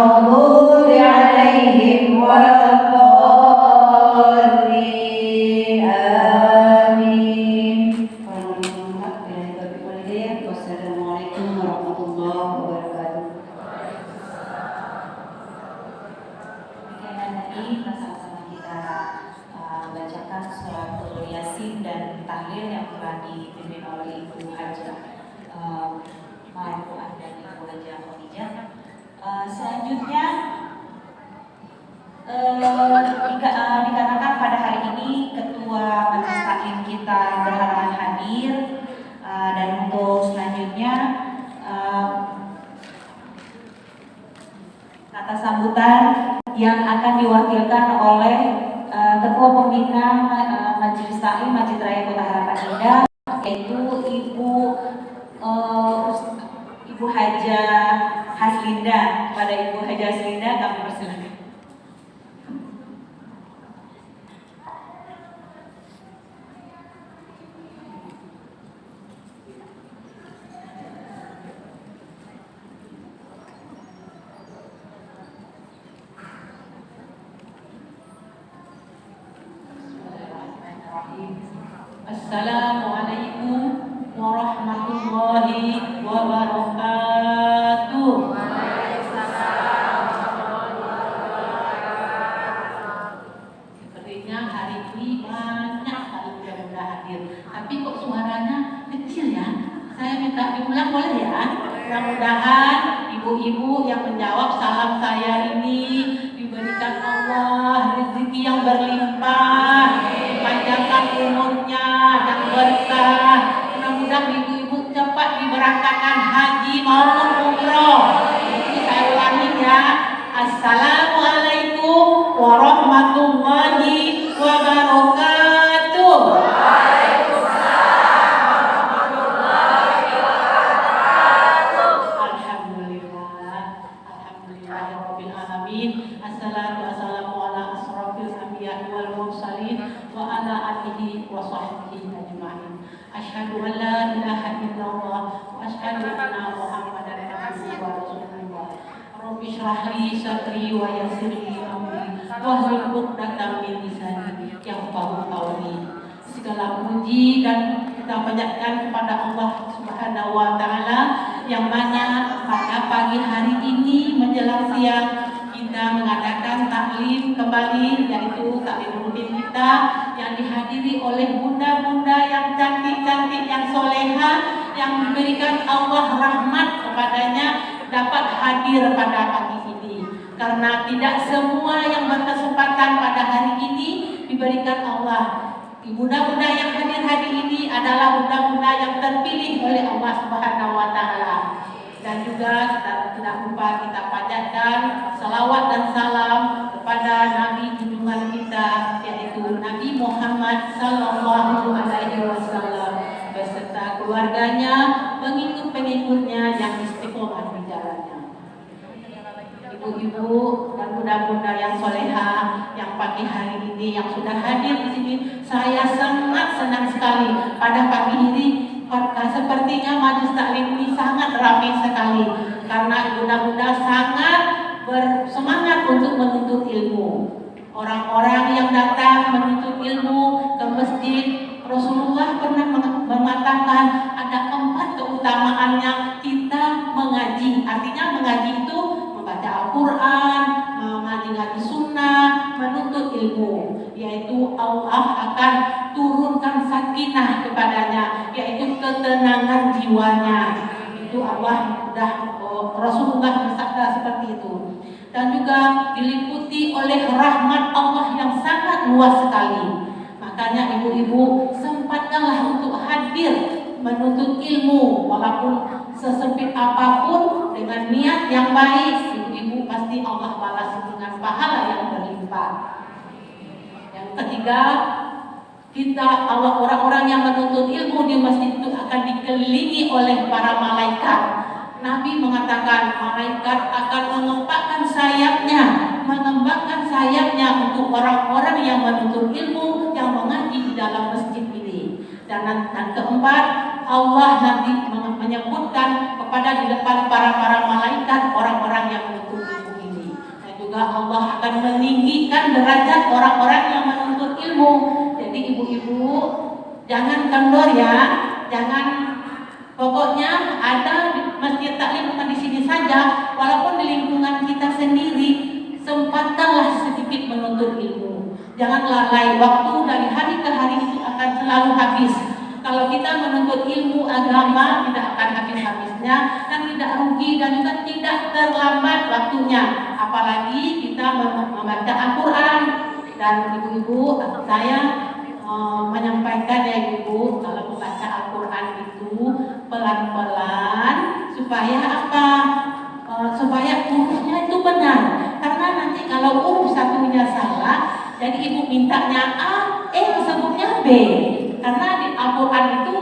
المغضوب عليهم ولا الضالين آمين. Wassalamualaikum warahmatullahi wabarakatuh. Nanti sama-sama kita bacakan suratul Yasin dan tahlil yang telah dipimpin oleh Ibu Hajah Marfu'ah dan Ibu Hajah Khadijah. Selanjutnya dikarenakan pada hari ini Ketua Majelis Taklim kita berhalangan hadir, dan untuk selanjutnya kata sambutan yang akan diwakilkan oleh Ketua Pembina Majelis Taklim Masjid Raya Kota Harapan Indah, yaitu Ibu Hajah Haslinda. Pada Ibu Hajah Haslinda kami persilakan. Assalamualaikum warahmatullahi wabarakatuh. Sepertinya hari ini banyak sekali muda-muda hadir, tapi kok suaranya kecil ya? Saya minta diulang boleh ya? Mudah-mudahan ibu-ibu yang menjawab salam saya ini diberikan Allah rezeki yang berlimpah, dipanjangkan umurnya dan berkah. Mudah-mudahan ibu-ibu cepat diberangkatkan haji maupun umroh. Ini saya ulangi ya. Assalamualaikum warahmatullahi wabarakatuh. Assalamualaikum wal mursalin wa ala alihi wa sahbihi ajma'in. Asyhadu an la ilaha illallah wa asyhadu anna Muhammadan abduhu wa rasulullah. Rabbi shrah li sadri wa yassir li amri wahlul 'uqdatam min lisani yafqahu qawli. Segala puji dan kita panjatkan kepada Allah Subhanahu wa taala yang mana pada pagi hari ini menjelang siang kita mengadakan taklim kembali, yaitu taklim rutin kita yang dihadiri oleh bunda-bunda yang cantik-cantik, yang soleha, yang diberikan Allah rahmat kepadanya dapat hadir pada pagi ini. Karena tidak semua yang berkesempatan pada hari ini diberikan Allah. Bunda-bunda yang hadir hari ini adalah bunda-bunda yang terpilih oleh Allah Subhanahu wa taala. Dan juga kita tidak lupa kita panjatkan salawat dan salam kepada Nabi junjungan kita, yaitu Nabi Muhammad Sallallahu Alaihi Wasallam beserta keluarganya, pengikut-pengikutnya yang istiqomah di jalannya. Ibu-ibu dan bunda-bunda yang soleha yang pagi hari ini yang sudah hadir di sini, saya sangat senang sekali pada pagi ini. Sepertinya majelis taklim ini sangat ramai sekali karena bunda-bunda sangat bersemangat untuk menuntut ilmu. Orang-orang yang datang menuntut ilmu ke masjid, Rasulullah pernah mengatakan ada 4 keutamaannya kita mengaji. Artinya mengaji itu membaca Al-Quran, mengaji sunnah, menuntut ilmu, yaitu Allah akan turunkan sakinah kepadanya, yaitu ketenangan jiwanya. Itu Allah Rasulullah bersabda seperti itu. Dan juga diliputi oleh rahmat Allah yang sangat luas sekali. Makanya ibu-ibu sempatkanlah untuk hadir menuntut ilmu, walaupun sesempit apapun, dengan niat yang baik. Ibu-ibu pasti Allah balas dengan pahala yang berlimpah. Yang ketiga, orang-orang yang menuntut ilmu di masjid itu akan dikelilingi oleh para malaikat. Nabi mengatakan malaikat akan mengembangkan sayapnya untuk orang-orang yang menuntut ilmu, yang mengaji di dalam masjid ini. Dan keempat, Allah nanti menyebutkan kepada di depan para malaikat orang-orang yang menuntut ilmu ini. juga Allah akan meninggikan derajat orang-orang yang menuntut ilmu. Jadi ibu-ibu jangan kendor ya, jangan pokoknya ada masjid taklim bukan di sini saja, walaupun di lingkungan kita sendiri, sempatkanlah sedikit menuntut ilmu. Jangan lalai, waktu dari hari ke hari itu akan selalu habis. Kalau kita menuntut ilmu agama tidak akan habis-habisnya dan tidak rugi dan juga tidak terlambat waktunya. Apalagi kita membaca Al-Quran. Dan ibu-ibu, saya menyampaikan ya ibu, kalau membaca Al-Quran itu pelan-pelan supaya apa? Supaya hurufnya itu benar. Karena nanti kalau huruf satunya salah, jadi ibu mintanya A, sebutnya B. Karena di Al-Quran itu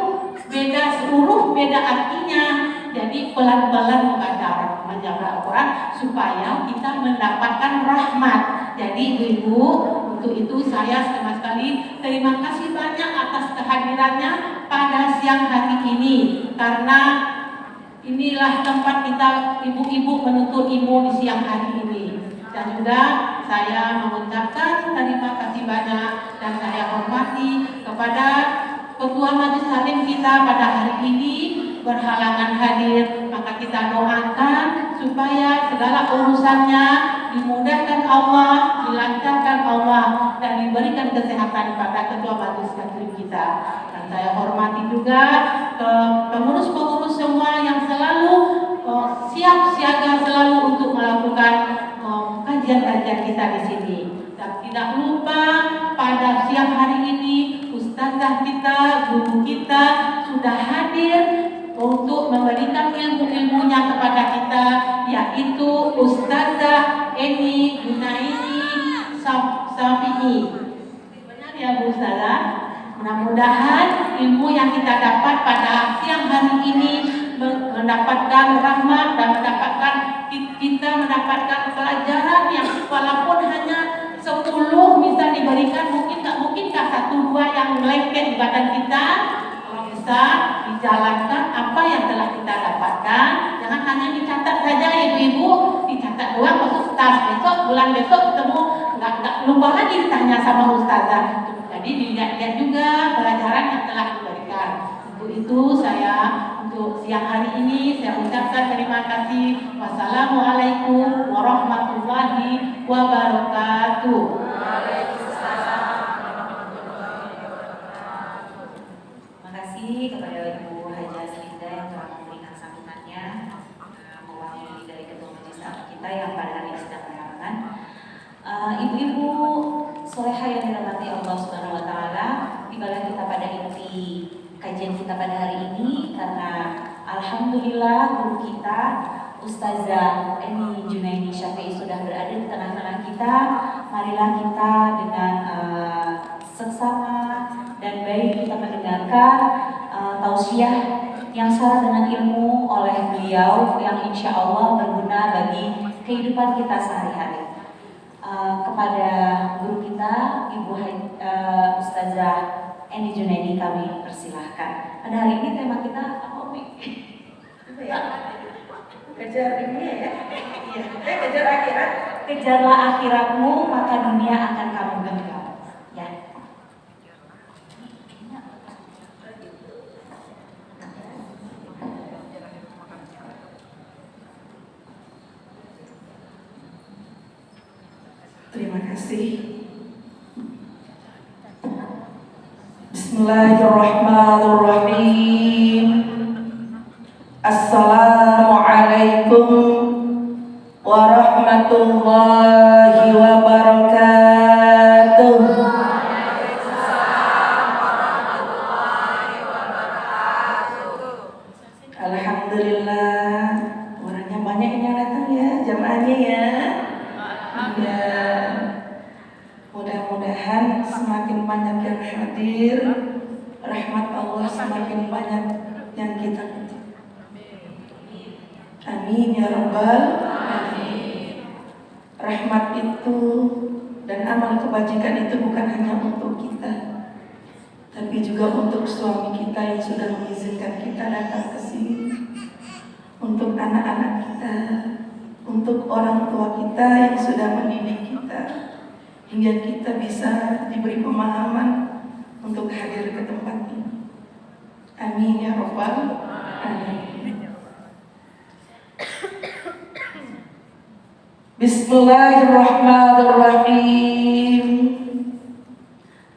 beda huruf, beda artinya. Jadi pelan-pelan membaca Al-Quran supaya kita mendapatkan rahmat. Jadi ibu, untuk itu saya sama sekali terima kasih banyak atas kehadirannya pada siang hari ini. Karena inilah tempat kita ibu-ibu menuntut ilmu di siang hari ini. Dan juga saya mengucapkan terima kasih banyak dan saya hormati kepada Ketua Majelis Taklim kita pada hari ini berhalangan hadir, maka kita doakan supaya segala urusannya dimudahkan Allah, dilancarkan Allah, dan diberikan kesehatan pada Ketua Majelis Taklim kita. Dan saya hormati juga ke pengurus-pengurus semua yang selalu siap siaga selalu untuk melakukan kajian-kajian kita di sini. Dan tidak lupa pada siang hari ini ustazah kita, guru kita sudah hadir untuk memberikan ilmu-ilmunya kepada kita, yaitu Ustazah Eni Junaidi Syafi'i. Benar ya Bu Ustazah? Mudah-mudahan ilmu yang kita dapat pada siang hari ini mendapatkan rahmat dan kita mendapatkan pelajaran yang walaupun hanya 10 bisa diberikan, mungkinkah 1-2 yang melengket di badan kita, kalau bisa dijalankan apa yang telah kita dapatkan. Jangan hanya dicatat saja ibu-ibu, dicatat doang masuk tas, bulan besok ketemu nggak lupa lagi ditanya sama ustazah. Jadi dilihat-lihat juga pelajaran yang telah diberikan. Untuk itu saya untuk siang hari ini saya ucapkan terima kasih. Wassalamualaikum warahmatullahi wabarakatuh. Terima kasih kepada Ibu Haja Aslinda yang telah memberikan sambutannya mewakili dari Ketua Majelis Taklim kita yang pada hari ini sedang berhalangan. Ibu-ibu soleha yang dirahmati Allah Subhanahu wa taala, tibalah kita pada inti kajian kita pada hari ini karena alhamdulillah guru kita Ustazah Eni Junaidi Syafi'i sudah berada di tengah-tengah kita. Marilah kita dengan seksama dan baik kita mendengarkan tausiah yang syarat dengan ilmu oleh beliau yang insya Allah berguna bagi kehidupan kita sehari-hari. Kepada guru kita Ibu Ustazah Eni Junaidi kami persilahkan. Pada hari ini tema kita apa Umi? Apa ya? Kejar dunia ya? Iya. Kejar akhirat. Kejarlah akhiratmu maka dunia akan kamu genggam. Ya. Terima kasih. Bismillahirrahmanirrahim. Assalamualaikum warahmatullahi wabarakatuh. Alhamdulillah, orangnya banyak yang datang ya, jamaahnya ya. Ya, mudah-mudahan semakin banyak yang hadir, rahmat Allah semakin banyak yang kita petik. Amin ya rabbal alamin. Rahmat itu dan amal kebajikan itu bukan hanya untuk kita, tapi juga untuk suami kita yang sudah mengizinkan kita datang ke sini, untuk anak-anak kita, untuk untuk orang tua kita yang sudah mendidik kita hingga kita bisa diberi pemahaman untuk hadir ke tempat ini. Amin ya rabbal alamin. Bismillahirrahmanirrahim.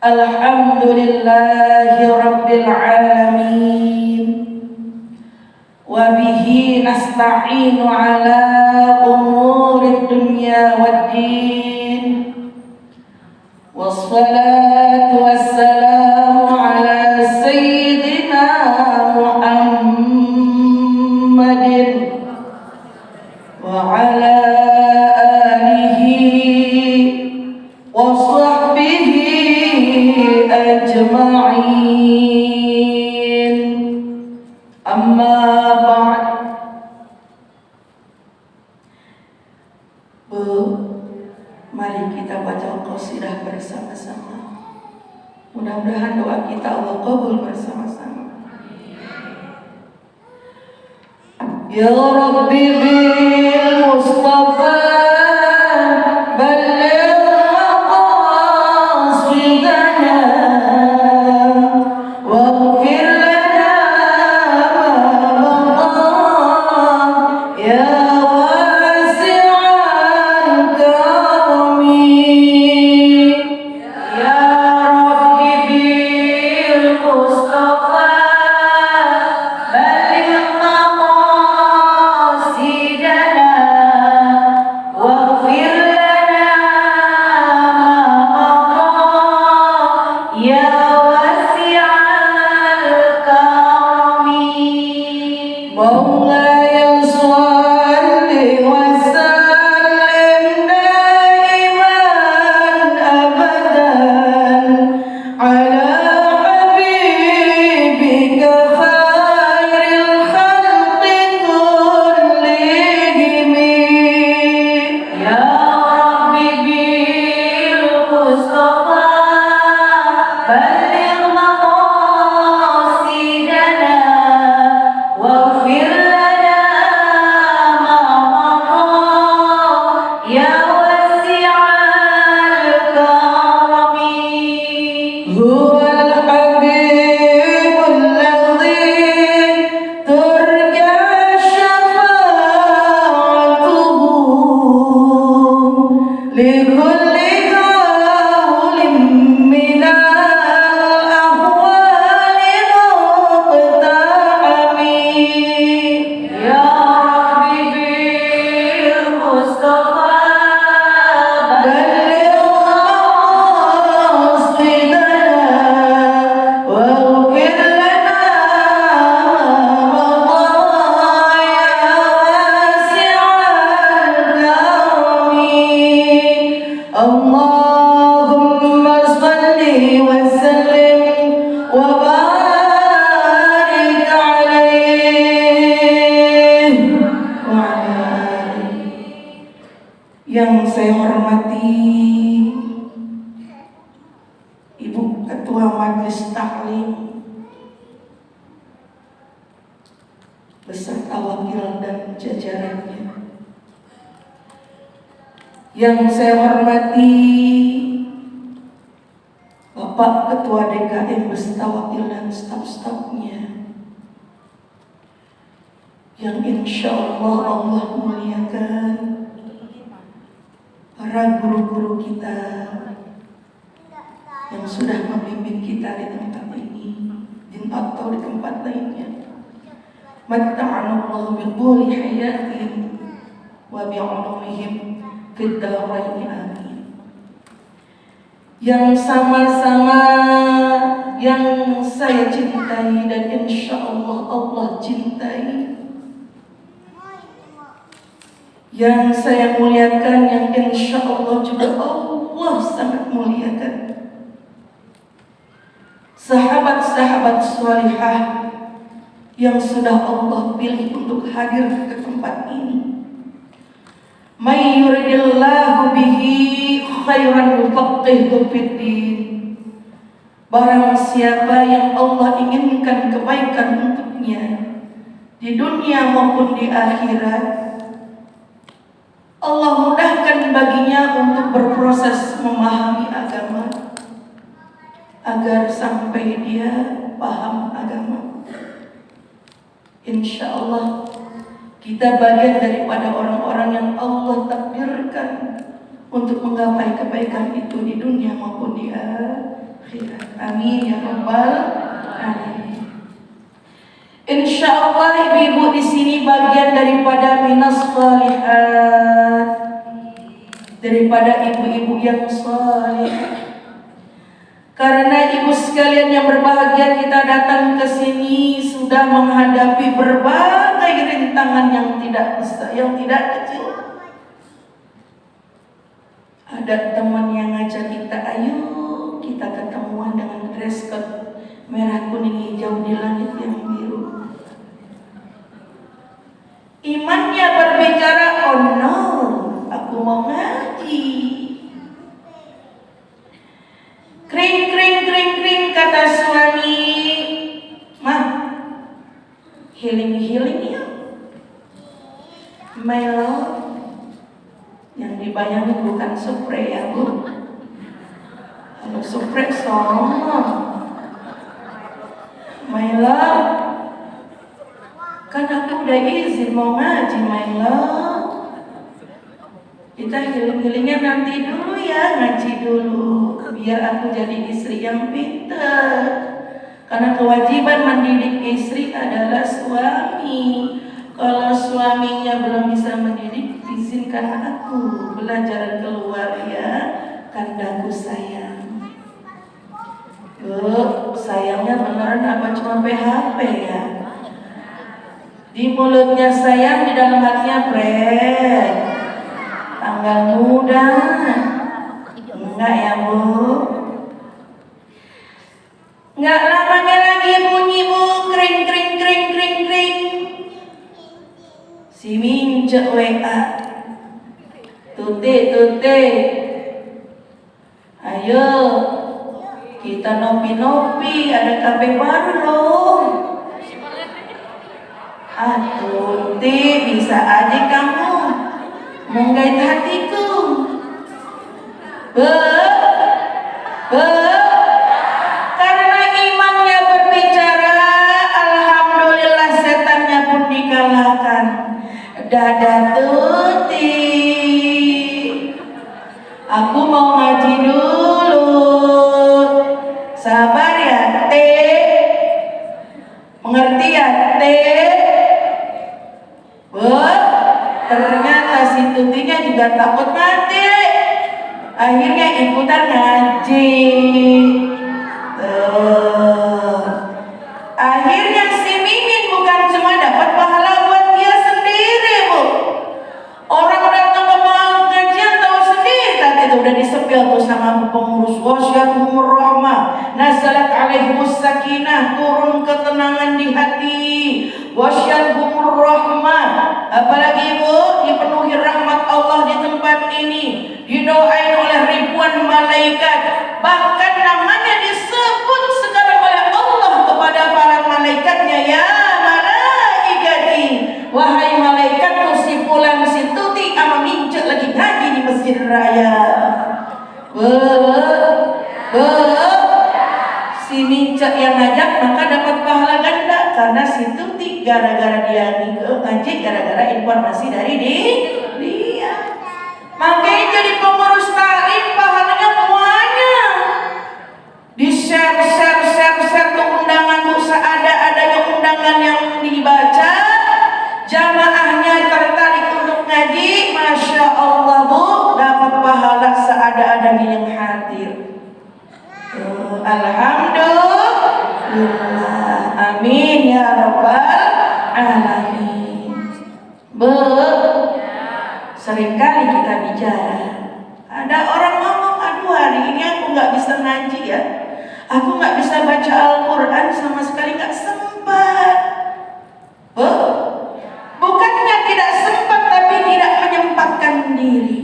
Alhamdulillahi rabbil alamin. Wa bihi nasta'inu ala umurid dunya waddin. Wassalatu wassalamu ala sayyidina Muhammadin wa ala wa sahbihi ajma'in. Amma ba'd. Mari kita baca qasidah bersama-sama. Mudah-mudahan doa kita Allah kabul bersama-sama. Ya Rabbi bil Mustafa yang saya hormati Ibu Ketua Majelis Taklim beserta wakil dan jajarannya, yang saya hormati Bapak Ketua DKM beserta wakil dan staf-stafnya, yang insya Allah muliakan, para guru-guru kita yang sudah membimbing kita di tempat ini atau di tempat lainnya. Matta'anallahu biquli hayatin wa bi'ulumihim fid dharain amin. Yang sama-sama yang saya cintai dan insya Allah Allah cintai, yang saya muliakan, yang insya Allah juga Allah sangat muliakan, sahabat-sahabat salihah yang sudah Allah pilih untuk hadir ke tempat ini. May yuridillahu bihi khairan yufaqqihhu fiddin. Barang siapa yang Allah inginkan kebaikan untuknya di dunia maupun di akhirat, Allah mudahkan baginya untuk berproses memahami agama agar sampai dia paham agama. Insya Allah kita bagian daripada orang-orang yang Allah takdirkan untuk menggapai kebaikan itu di dunia maupun di akhirat. Amin ya rabbal alamin. Insya Allah ibu-ibu di sini bagian daripada minas shalihat, daripada ibu-ibu yang saleh. Karena ibu sekalian yang berbahagia, kita datang ke sini sudah menghadapi berbagai rintangan yang tidak besar, yang tidak kecil. Ada teman yang ngajak kita, ayo kita ketemuan dengan dress code merah kuning hijau di langit yang biru. Imannya berbicara, oh no, aku mau ngaji. Kring kring kring kring kata suami, mah healing ya, my love. Yang dibayangin bukan spray ya bu. Kalau spray sama my love, kan aku udah izin mau ngaji my love. Kita healing-healingnya nanti dulu ya, ngaji dulu biar aku jadi istri yang pintar. Karena kewajiban mendidik istri adalah suami. Kalau suaminya belum bisa mendidik, izinkan aku belajar keluar ya, kandaku sayang. Sayangnya beneran apa cuma PHP ya? Di mulutnya sayang, di dalam hatinya pret. Tanggal muda. Enggak ya bu? Enggak lamanya lagi bunyi bu, kring kring kring kring kring. Si Mince WA. Tute. Ayo kita nopi-nopi, ada kafe baru loh. Tuti, bisa aja kamu menggait hatiku. Karena imannya berbicara, alhamdulillah setannya pun dikalahkan. Dada Tuti, aku mau ngaji dulu. Sabar ya Teh, mengerti ya Teh? Ternyata si Tutinya juga takut mati. Akhirnya ikutan ngaji. Akhirnya si Mimin bukan cuma dapat pahala buat dia sendiri bu. Orang datang ke pengajian tahu sendiri, tadi itu udah disepil tuh sama pengurus. Wasyatuhumur rahmah nazalat alaihimus sakinah, turun ketenangan di hati. Wasyatuhumur rahmah, apalagi bu, dipenuhi rahmat Allah di tempat ini, didoain oleh ribuan malaikat, bahkan namanya disebut sekarang oleh Allah kepada para malaikatnya, ya malaikati, wahai malaikatku, si Fulan si Tuti ama Mince lagi ngaji di masjid raya. Si Mince yang ngajak maka dapat pahala ganda, karena si Tuti gara-gara dia ngaji, gara-gara informasi dari dia. Makanya jadi pengurus taklim pahalanya banyak. Di share ke undangan bu, seada-adanya undangan yang dibaca, jamaahnya tertarik untuk ngaji, masya Allah bu, dapat pahala seada-adanya yang hadir. Alhamdulillah, amin ya rabbal alamin. Seringkali kita bicara, ada orang ngomong, aduh hari ini aku nggak bisa ngaji ya, aku nggak bisa baca Al-Quran sama sekali, nggak sempat. Bukannya tidak sempat, tapi tidak menyempatkan diri.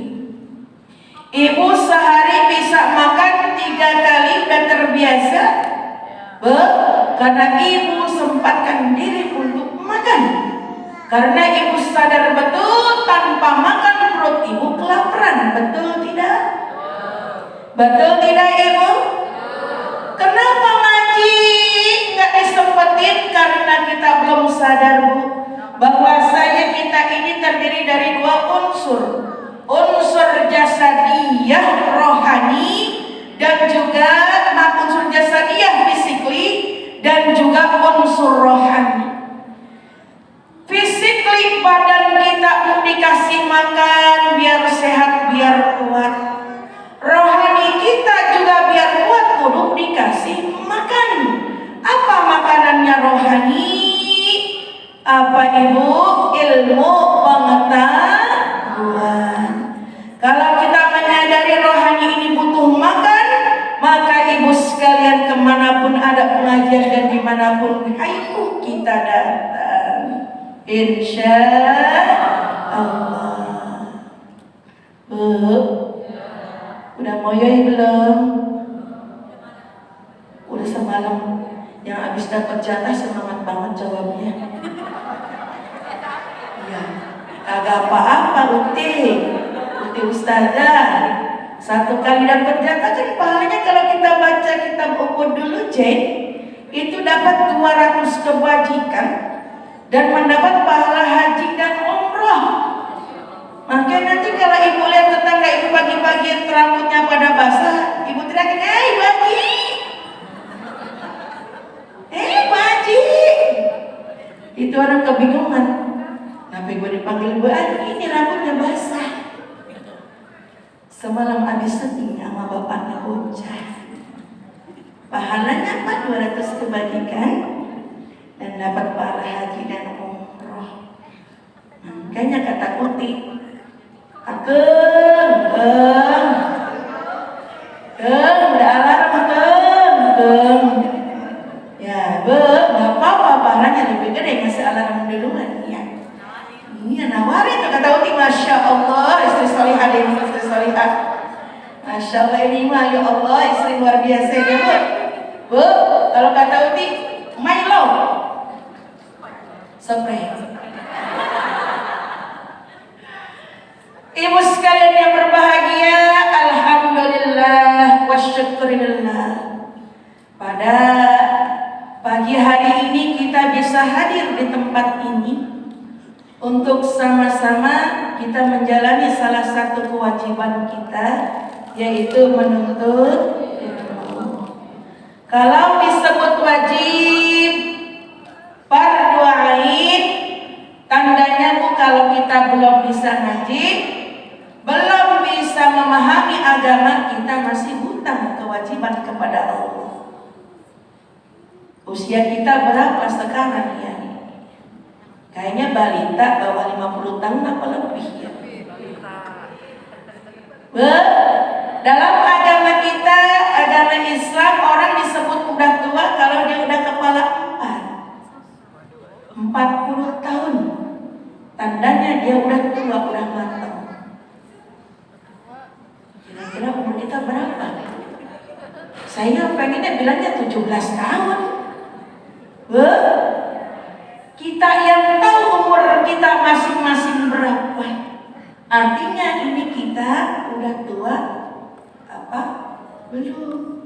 Ibu sehari bisa makan 3 kali, udah terbiasa. Karena ibu sempatkan diri untuk makan. Karena ibu sadar betul tanpa makan perut ibu kelaparan, betul tidak? Betul tidak ibu? Kenapa ngaji nggak disempetin? Karena kita belum sadar bu, bahwasanya kita ini terdiri dari dua unsur, unsur jasadiyah rohani dan juga unsur jasadiyah fisikly dan juga unsur rohani. Fisikly badan kita dikasih makan biar sehat, biar kuat. Rohani kita juga biar kuat kudu dikasih makan. Apa makanannya rohani? Apa ibu? Ilmu pengetahuan. Kalau kita menyadari rohani ini butuh makan, maka ibu sekalian kemanapun ada pengajian dan dimanapun, ayo kita datang. Insya Allah. Udah moyoi belum? Udah semalam yang habis dapat jatah semangat banget jawabnya. Iya, kagak apa-apa Uti Ustazah. Satu kali dapat jatah kan pahalanya kalau kita baca kitab Uhud dulu Jen, itu dapat 200 kebajikan dan mendapat pahala haji dan umroh. Makanya nanti kalau ibu lihat tetangga ibu pagi-pagi rambutnya pada basah, ibu teriakin, "Hei baji, baji!" Itu orang kebingungan. Kenapa ibu dipanggil Bu Ani? Ini rambutnya basah. Semalam habis syuting sama bapaknya bocah. Pahalanya apa? 200 kebajikan dan dapat pahala haji dan umroh. Makanya kata Kuti, udah alarm keng. Ya nggak apa-apa, pahalanya lebih gede ngasih alarm duluan ya. Iya nawarin kata Kuti, masya Allah istri salihah dan istri salihah. Masya Allah ini mah ya Allah istri luar biasa ya bu. Kalau kata Uti, Milo spray. Ibu sekalian yang berbahagia, alhamdulillah wa syukurillah. Pada pagi hari ini kita bisa hadir di tempat ini untuk sama-sama kita menjalani salah satu kewajiban kita, yaitu menuntut ilmu. Kalau disebut wajib fardu ain, tandanya bu kalau kita belum bisa ngaji, belum bisa memahami agama, kita masih hutang kewajiban kepada Allah. Usia kita berapa sekarang ya? Kayaknya balita bawah 50 tahun apa lebih ya? Dalam agama kita, agama Islam, orang disebut udah tua kalau dia udah kepala 40 tahun. Tandanya dia udah tua, udah matang. Kira-kira umur kita berapa? Saya pengennya bilangnya 17 tahun. Kita yang tahu umur kita masing-masing berapa. Artinya ini kita udah tua apa? Belum.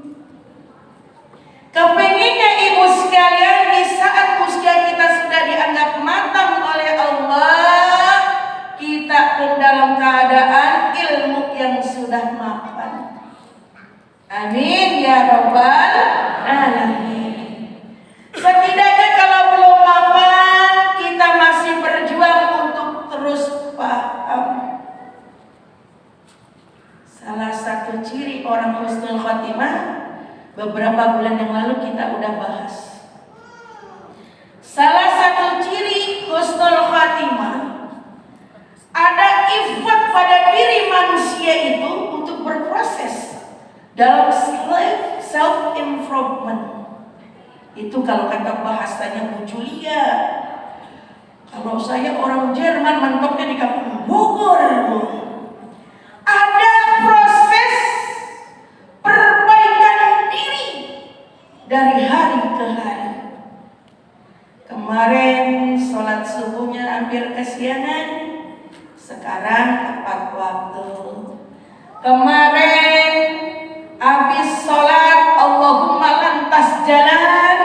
Kepenginnya ibu sekalian di saat usia kita sudah dianggap matang oleh Allah, kita pun dalam keadaan ilmu yang sudah mapan. Amin ya rabbal alamin. Setidaknya kalau belum mapan, kita masih berjuang untuk terus paham. Salah satu ciri orang husnul khotimah, beberapa bulan yang lalu kita udah bahas. Salah satu ciri husnul khotimah, ada ifat pada diri manusia itu untuk berproses dalam self improvement. Itu kalau kata bahasanya Bu Julia. Kalau saya orang Jerman mentoknya di kampung Bogor. Ada proses perbaikan diri dari hari ke hari. Kemarin sholat subuhnya hampir kesiangan. Sekarang tepat waktu. Kemarin habis sholat Allahumma lantas jalan.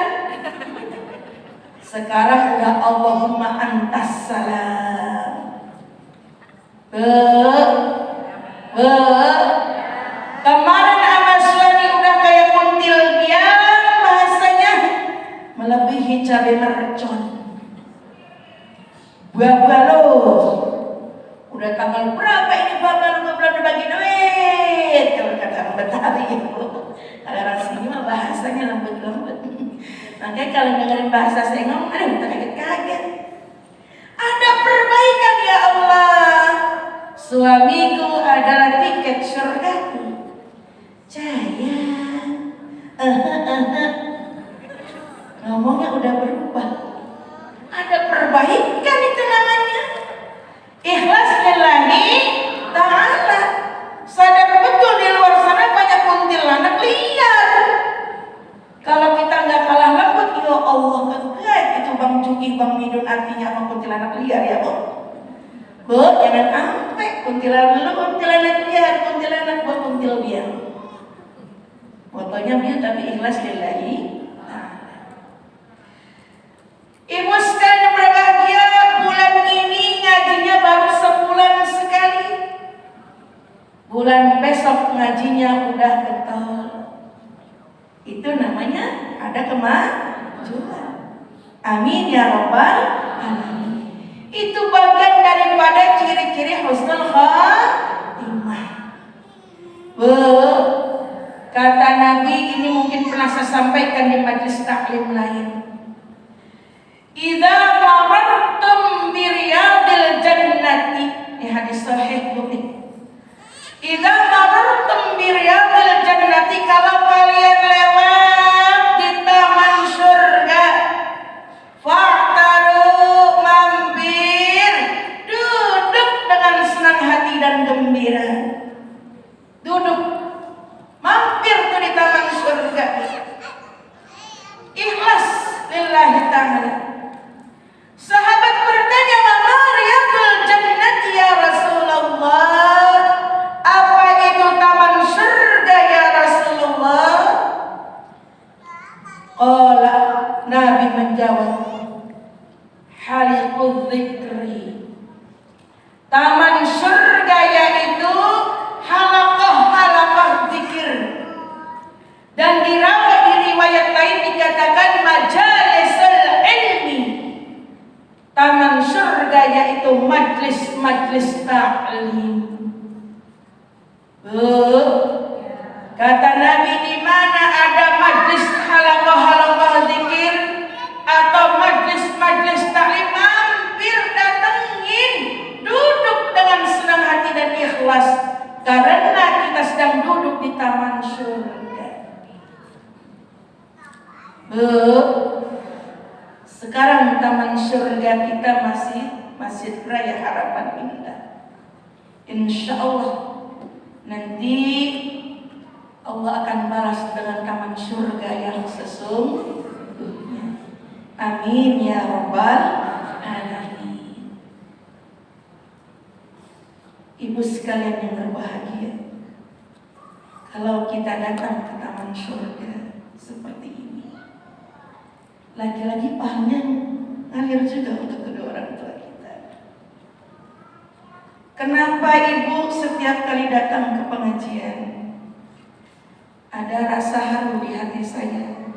Sekarang udah Allahumma antas salam. Kemarin sama suami udah kayak kuntil biang, bahasanya melebihi cabai mercon. Buah-buah lo, udah tanggal berapa ini bapak lu belum bagi duit? Kalau kata orang Betawi, kalau orang sini mah bahasanya lembut-lembut. Makanya kalau dengerin bahasa saya ngomong, aduh kaget-kaget. Ada perbaikan ya Allah. Suamiku adalah tiket surgaku. Sayang, ngomongnya udah berubah. Ada perbaikan itu namanya. Ikhlas lillahi ta'ala. Sadar betul di luar sana banyak kuntilanak liar. Kalau kita nggak kalah lembut, ya Allah kegait itu Bang Juki, Bang Midun artinya apa kuntilanak liar ya Bu? Bu, jangan sampai kuntilanak liar, kuntilanak buat kuntil biar. Fotonya biar tapi ikhlas lillahi. Ibu sekalian yang berbahagia, bulan ini ngajinya baru sebulan sekali. Bulan besok ngajinya udah getol. Itu namanya ada kemajuan. Amin ya rabbal alamin. Itu bagian daripada ciri-ciri husnul khatimah. Kata Nabi, ini mungkin pernah saya sampaikan di majelis taklim lain. Idza marartum bi riyadil jannati, ini hadis sahih Bukhari. Idza marartum bi riyadil jannati, kalau kalian lewat di taman surga, fa'taru, mampir, duduk dengan senang hati dan gembira. Duduk, mampir tuh di taman surga. Ikhlas lillahi ta'ala. Sahabat bertanya, "Ma riyadul jannati ya Rasulullah?" Apa itu taman surga ya Rasulullah? Qala, Nabi menjawab, haliqudz dzikri. Taman surga yaitu halaqah zikir. Dan di riwayat lain dikatakan majalisul ilmi. Taman surga yaitu majlis ta'lim. Kata Nabi, di mana ada majlis halaqah zikir atau majlis ta'lim, mampir datengin, duduk dengan senang hati dan ikhlas karena kita sedang duduk di taman surga. Sekarang taman surga kita Masjid Raya Harapan Indah. Insya Allah nanti Allah akan balas dengan taman surga yang sesungguhnya. Amin ya rabbal alamin. Ibu sekalian yang berbahagia, kalau kita datang ke taman surga seperti ini, lagi-lagi pahalnya ngalir juga untuk kedua orang tua kita. Kenapa ibu setiap kali datang ke pengajian ada rasa haru di hati saya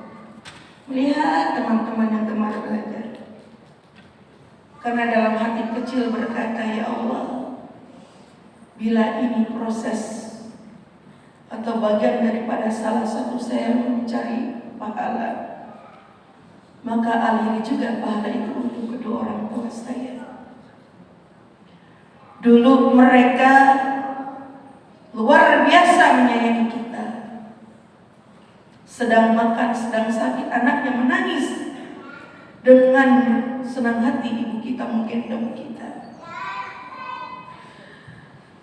melihat teman-teman yang gemar belajar? Karena dalam hati kecil berkata, ya Allah, bila ini proses atau bagian daripada salah satu saya mencari pahala, maka aliri juga pahala itu untuk kedua orang tua saya. Dulu mereka luar biasa menyayangi kita. Sedang makan, sedang sakit, anaknya menangis. Dengan senang hati ibu kita menggendong kita.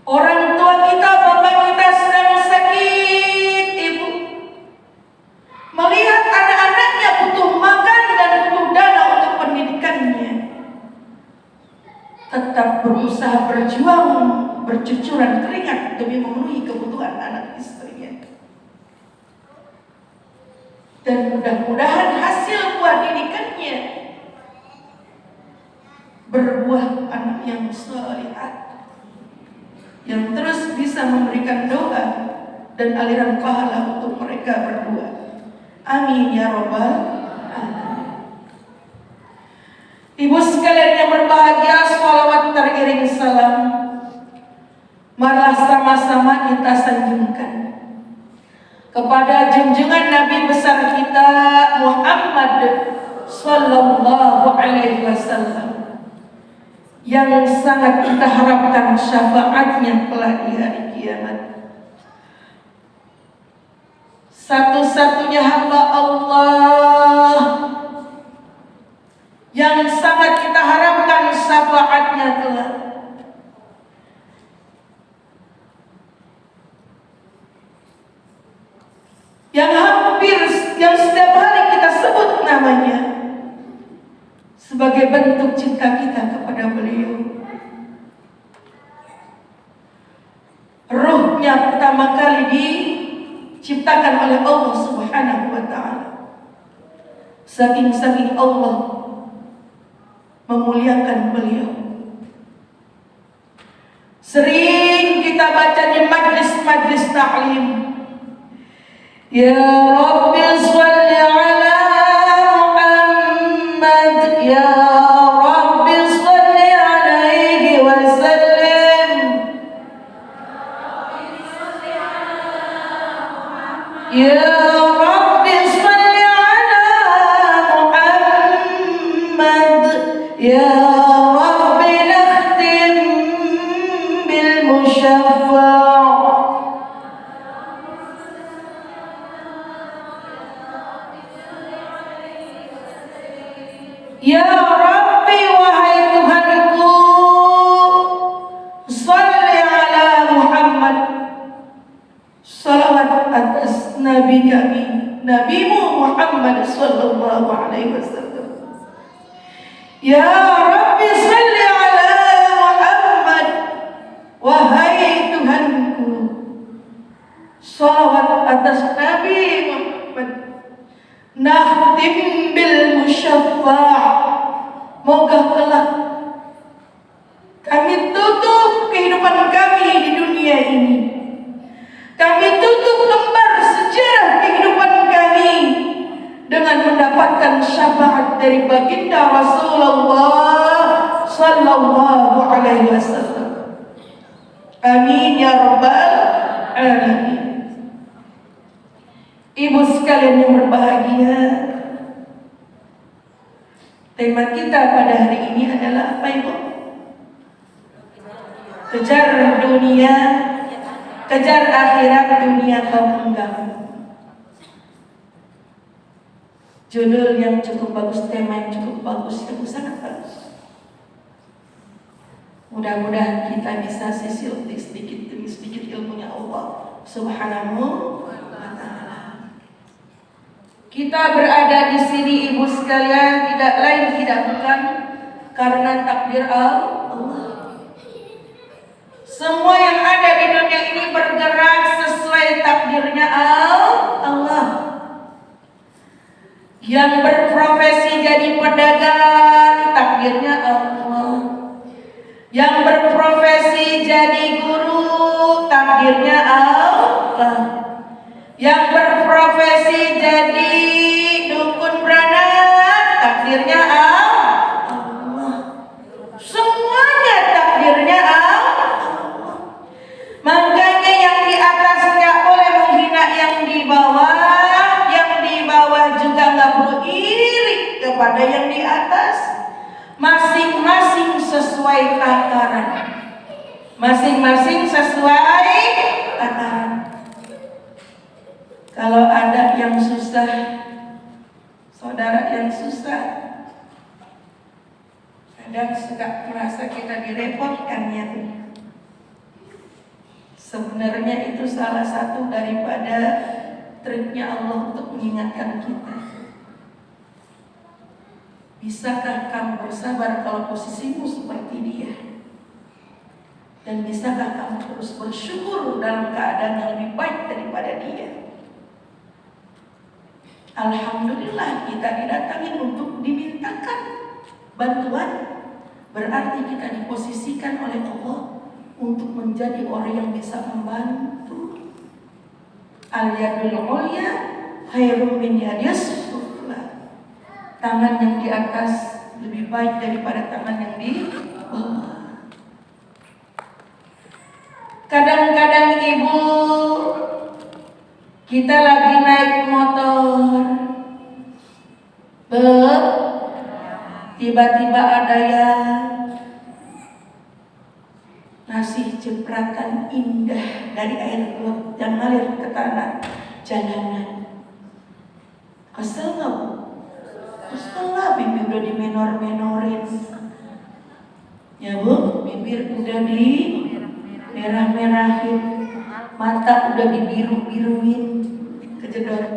Orang tua kita, bapak kita sedang sakit, ibu melihat anak-anaknya butuh makan dan butuh dana untuk pendidikannya. tetap berusaha berjuang, bercucuran keringat demi memenuhi kebutuhan anak istrinya. Dan mudah-mudahan hasil buah didikannya berbuah anak yang salihah, yang terus bisa memberikan doa dan aliran pahala untuk mereka berdua. Amin ya rabbal alamin. Ibu sekalian yang berbahagia, sholawat teriring salam marilah sama-sama kita sanjungkan kepada junjungan Nabi besar kita Muhammad sallallahu alaihi wasallam, yang sangat kita harapkan syafaatnya kelak di hari kiamat. Satu-satunya hamba Allah yang sangat kita harapkan syafaatnya kelak. Yang setiap hari kita sebut namanya sebagai bentuk cinta kita kepada beliau. Ruhnya pertama kali diciptakan oleh Allah Subhanahu wa ta'ala. Saking Allah memuliakan beliau. Sering kita baca di majlis-majlis ta'lim, ya Rabbi sholli ala Muhammad, ya Rabbi sholli alaihi wa sallim, ya Rabbi sholli ala Muhammad, ya Rabbi nakhtim bil musyaffa'. Ya Rabbi, wahai Tuhanku, salli ala Muhammad, salawat atas Nabi kami, Nabimu Muhammad sallallahu alaihi wasallam. Ya Rabbi, salli ala Muhammad, wahai Tuhanku, salawat atas Nabi Muhammad. Nakhtim bil musyaffa', moga kelak kami tutup kehidupan kami di dunia ini, kami tutup lembar sejarah kehidupan kami dengan mendapatkan syafaat dari baginda Rasulullah sallallahu alaihi wasallam. Amin ya rabbal alamin. Ibu sekalian yang berbahagia, tema kita pada hari ini adalah apa, Ibu? Kejar dunia, kejar akhirat, dunia kau enggak. Judul yang cukup bagus, tema yang cukup bagus, yang sangat bagus. Mudah-mudahan kita bisa sisil sedikit demi sedikit ilmunya Allah Subhanahu wa ta'ala. Kita berada di sini, ibu sekalian, tidak lain tidak bukan karena takdir Allah. Semua yang ada di dunia ini bergerak sesuai takdirnya Allah. Yang berprofesi jadi pedagang, takdirnya Allah. Yang berprofesi jadi guru, takdirnya Allah. Yang berprofesi jadi dukun beranak, takdirnya Allah. Semuanya takdirnya Allah. Makanya yang di atas nggak boleh menghina yang di bawah juga nggak perlu iri kepada yang di atas. Masing-masing sesuai takaran. Masing-masing sesuai takaran. Kalau ada yang susah, saudara yang susah, kadang suka merasa kita direpotkan ya. Sebenarnya itu salah satu daripada triknya Allah untuk mengingatkan kita. Bisakah kamu bersabar kalau posisimu seperti dia? Dan bisakah kamu terus bersyukur dalam keadaan yang lebih baik daripada dia? Alhamdulillah kita didatangi untuk dimintakan bantuan. Berarti kita diposisikan oleh Allah untuk menjadi orang yang bisa membantu. Al-yadul ulya khairum min yadis sufla. Tangan yang di atas lebih baik daripada tangan yang di bawah. Kadang-kadang ibu, kita lagi naik motor, tiba-tiba ada yang ngasih jepratan indah dari air got yang ngalir ke tanah jalanan. Kesel nggak bu? Kesel lah, bibir udah dimenor-menorin. Ya bu, bibir udah di merah-merahin, mata udah dibiru-biruin, kejedot.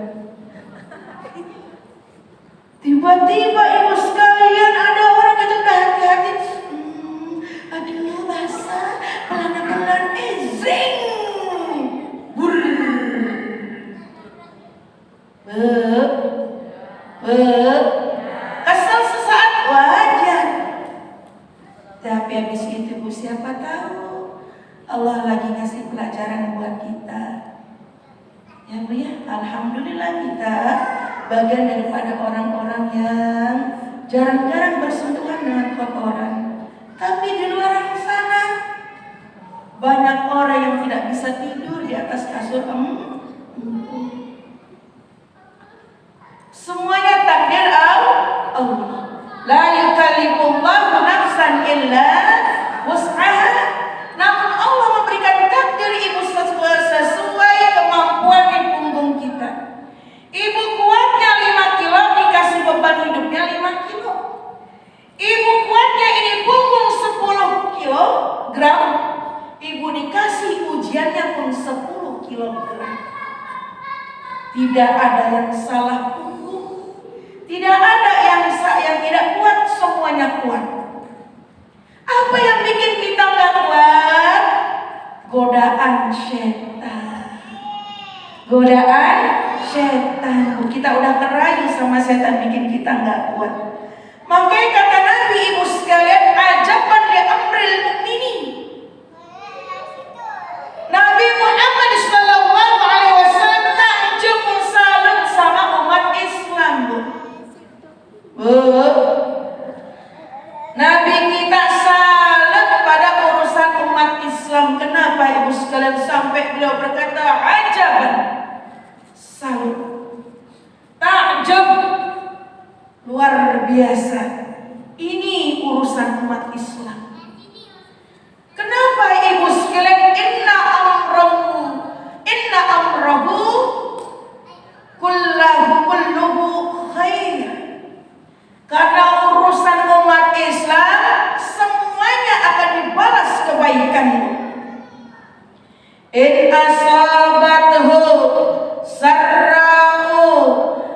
Tiba-tiba ibu sekalian ada orang itu udah hati-hati. Aduh basah, pelan-pelan zing. Bur. Kesel sesaat wajar. Tapi habis itu bu, siapa tahu Allah lagi ngasih pelajaran buat kita. Ya bu ya, alhamdulillah kita bagian daripada orang-orang yang jarang-jarang bersentuhan dengan kotoran. Tapi di luar sana banyak orang yang tidak bisa tidur di atas kasur semuanya takdir Allah. La yukallifullahu nafsan illa wus'aha. Namun Allah memberikan takdir ibu sesuai kemampuan di punggung kita. Ibu kuatnya 5 kilo, dikasih beban hidupnya 5 kilo. Ibu kuatnya ini punggung 10 kilogram, ibu dikasih ujiannya pun 10 kilogram. Tidak ada yang salah punggung, tidak ada yang tidak kuat, semuanya kuat. Apa yang bikin kita nggak kuat? Godaan syaitan. Godaan syaitan. Kita udah kerayu sama setan bikin kita nggak kuat. Makanya kata Nabi, ibu sekalian, ajaban li amril mukminin. Nabi Muhammad SAW takjub salut sama umat Islam, bu. Nabi kita salut pada urusan umat Islam. Kenapa ibu sekalian? Sampai beliau berkata ajaban, salut, takjub, luar biasa. Ini urusan umat Islam. Kenapa ibu sekalian? Inna amrahu kulluhu khair. Karena urusan umat Islam semuanya akan dibalas kebaikanmu. In asabathu sarra'u,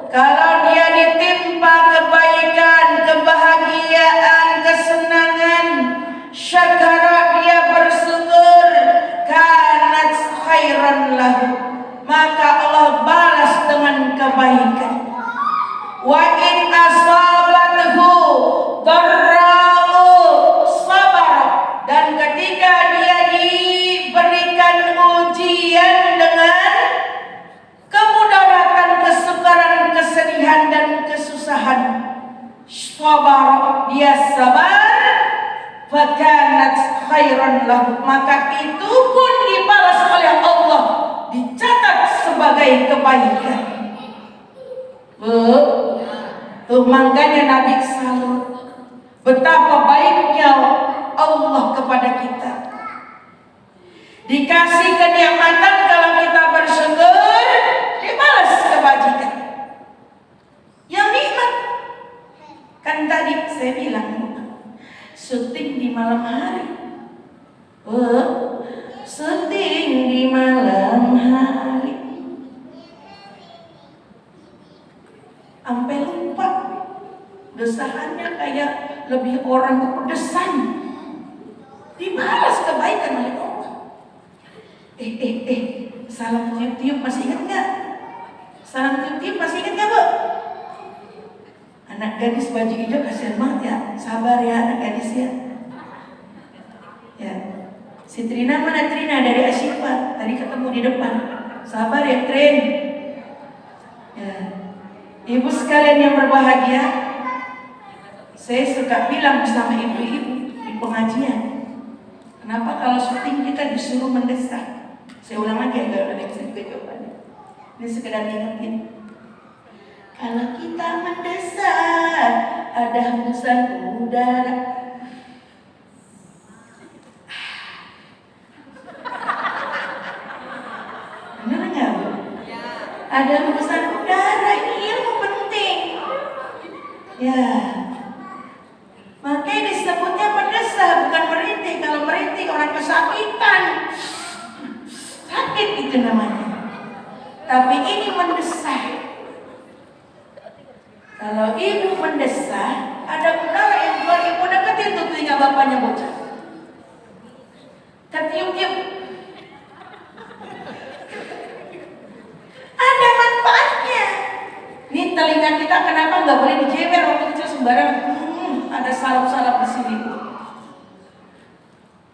kalau dia ditimpa kebaikan, kebahagiaan, kesenangan, syakara, dia bersyukur, kanat khairan lahu, maka Allah balas dengan kebaikan. Wa in asabathu darra'u sabar, dan ketika dia diberikan ujian dengan kemudaratan, kesukaran, kesedihan dan kesusahan, sabar, dia sabar, fakanat khairan lahu, maka itu pun dibalas oleh Allah, dicatat sebagai kebaikan. Tuh makanya Nabi salut betapa baiknya Allah kepada kita. Dikasih kenikmatan, kalau kita bersyukur dibalas kebajikan. Yang nikmat kan tadi saya bilang syuting di malam hari. Syuting di malam hari. Sampai lupa desahannya kayak lebih orang kepedesan. Dibalas kebaikan oleh Salam tiup-tiup masih ingat nggak? Salam tiup-tiup masih ingat nggak, Bu? Anak gadis baju hijau kasihan banget ya. Sabar ya anak gadis ya. Ya. Si Trina mana Trina dari Asyifa? Tadi ketemu di depan. Sabar ya Trin. Ya. Ibu sekalian yang berbahagia, saya suka bilang bersama ibu-ibu di pengajian. Kenapa kalau syuting kita disuruh mendesak? Saya ulang lagi agar ada yang bisa jawabannya. Ini sekedar ingetin. Kalau kita mendesak, ada hembusan udara. Benar nggak, Bu? Ada hembusan udara, ini ilmu penting. Ya. Makanya disebutnya mendesak, bukan merintih. Kalau merintih orang kesakitan, sakit itu namanya. Tapi ini mendesak. Kalau ibu mendesak, ada udara yang keluar, ibu deketin tuh telinga bapaknya bocah. Ketiup-tiup. Ada manfaatnya. Ini telinga kita kenapa nggak boleh dijewer waktu kecil sembarang? Ada salep-salep di sini.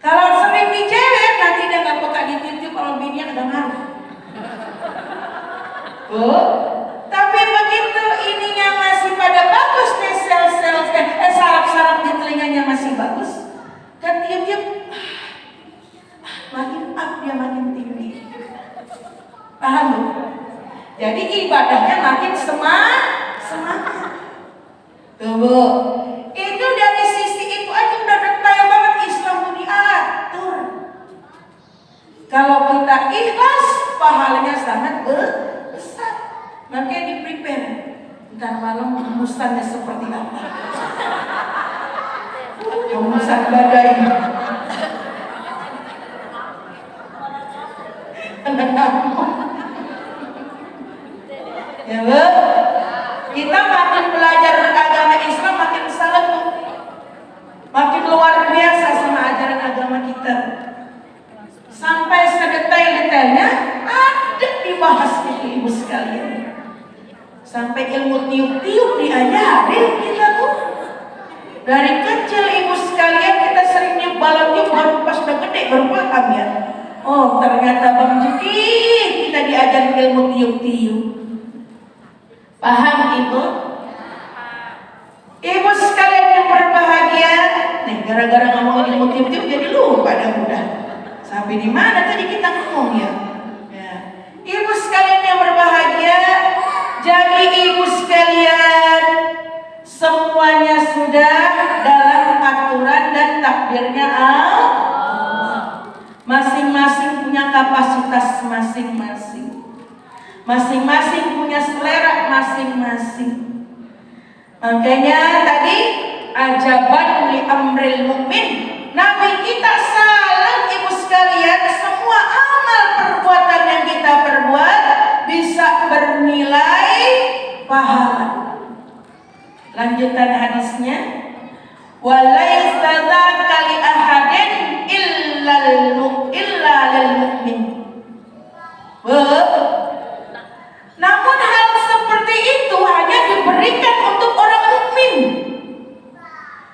Kalau sering dijewer, nanti dia nggak peka ditiup-tiup kalau bininya udah ngaruh. Tapi begitu ininya masih pada bagus nih, sel-sel saraf-saraf di telinganya masih bagus, ketiup-tiup makin up, dia makin tinggi. Paham, Bu? Jadi ibadahnya makin semangat. Tuh, Bu. Itu dari sisi itu aja udah detail banget Islam itu diatur. Kalau kita ikhlas, pahalanya sangat besar. Makanya di prepare. Ntar malam hembusannya seperti apa? Hembusan badai. Ya, Bu. Kita makin belajar agama Islam makin salat, Bu. Makin luar biasa sama ajaran agama kita. Sampai sedetail-detailnya ada dibahas itu, ibu sekalian. Sampai ilmu tiup-tiup diajarin kita, Bu. Dari kecil ibu sekalian kita sering tiup balon tiup, baru pas udah gede baru paham ya. Oh ternyata Bang Juki kita diajarin ilmu tiup-tiup. Paham Ibu? Ibu sekalian yang berbahagia. Nih gara-gara ngomong ilmu tiup-tiup jadi lupa dah udah. Sampai di mana tadi kita ngomong ya? Ibu sekalian yang berbahagia, jadi ibu sekalian semuanya sudah dalam aturan dan takdirnya Allah. Masing-masing punya kapasitas masing-masing. Masing-masing punya selera masing-masing. Makanya tadi ajaban li amril mukmin. Nabi kita salam ibu sekalian, semua amal perbuatan yang kita perbuat bisa bernilai pahala. Lanjutan hadisnya, walaisa dzaka li ahadin illa lil mu'min. Namun hal seperti itu hanya diberikan untuk orang mukmin.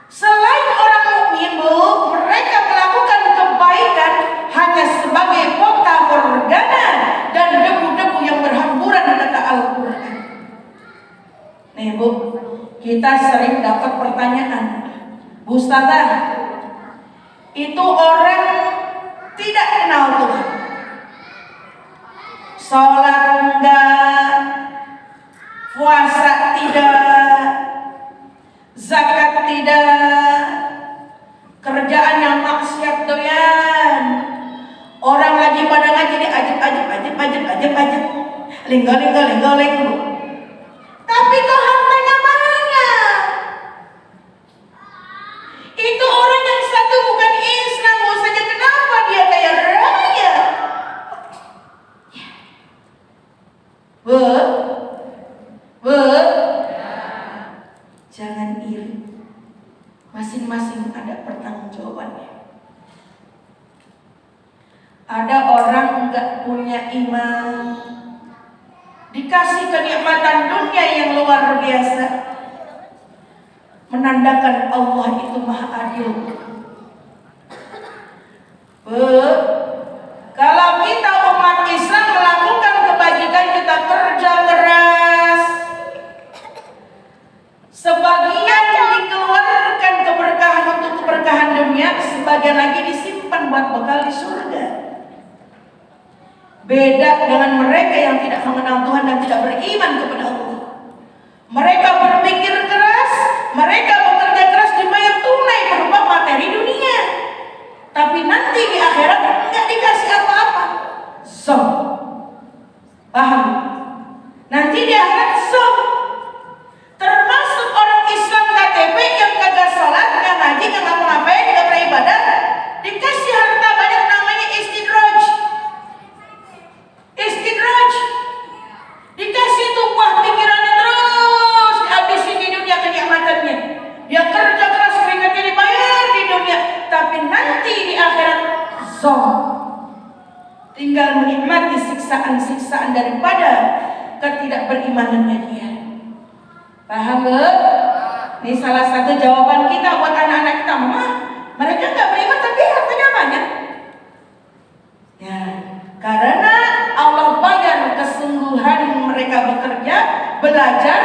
Selain orang mukmin, Bu, mereka melakukan kebaikan hanya sebagai fata morgana dan debu-debu yang berhamburan, kata Al-Quran. Nih Bu, kita sering dapat pertanyaan, Bu Ustazah, itu orang tidak kenal Tuhan, sholat enggak, puasa tidak, zakat tidak, kerjaan yang maksiat doyan, orang lagi pada ngaji dia ajib, linggo. Tapi kok hartanya banyak. Itu orang yang satu bukan Islam, saja kenapa dia kaya raya? Bu, jangan iri. Masing-masing ada pertanggungjawabannya. Ada orang juga punya iman, dikasih kenikmatan dunia yang luar biasa, menandakan Allah itu maha adil. Kalau kita umat Islam melakukan kebajikan, kita kerja keras, sebagian dikeluarkan keberkahan untuk keberkahan dunia, sebagian lagi disimpan buat bekal di surga. Beda dengan mereka yang tidak mengenal Tuhan dan tidak beriman kepada Allah. Mereka berpikir keras, mereka bekerja keras, dibayar tunai berupa materi dunia, tapi nanti di akhirat nggak dikasih apa-apa. Paham? Nanti di akhirat termasuk orang Islam KTP yang kagak sholat, nggak ngaji, nggak ngapa-ngapain, nggak beribadah, dikasih harta banyak, namanya istidraj. Dikasih tumpah pikirannya terus, dihabisin di dunia kenikmatannya. Dia kerja keras, keringatnya dibayar di dunia, tapi nanti di akhirat tinggal menikmati siksaan-siksaan daripada ketidakberimanannya dia. Paham gak? Ini salah satu jawaban kita buat anak-anak kita. Mama, mereka gak beriman tapi hartanya banyak. Ya, karena Allah bayar kesungguhan mereka bekerja, belajar,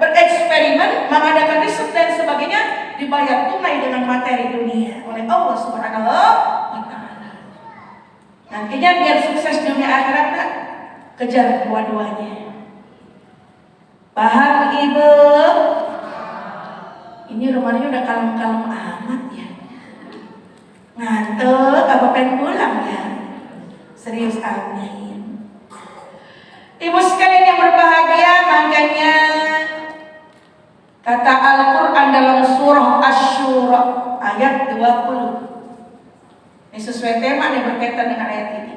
bereksperimen, mengadakan riset dan sebagainya, dibayar tunai dengan materi dunia oleh Allah Subhanahu wa Ta'ala. Nantinya biar sukses dunia akhirat, kejar dua-duanya. Paham Ibu? Ini rumahnya udah kalem-kalem amat ya. Ngantuk apa pengen pulang ya? Serius amin. Ibu sekalian yang berbahagia, makanya kata Al-Quran dalam surah Asy-Syura ayat 20. Ini sesuai tema yang berkaitan dengan ayat ini.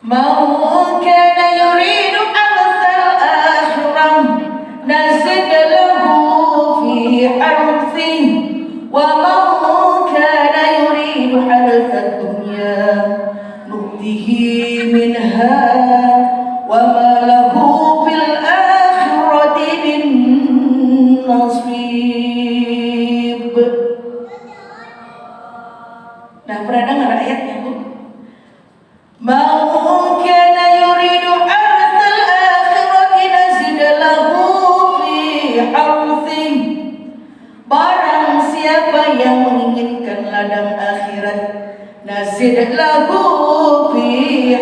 Man kana yuridu arsal akhirah nazid lahu fi harthihi wa man kana yuridu arsal dunya nu'tihi minha wa ma lahu fil akhirati min nasib. Nah, pernah dengar ayatnya, Bu? Man kana yuridu arsal akhirati nazid lahu fi harthihi. Barang siapa yang menginginkan ladang akhirat, nazid lahu fi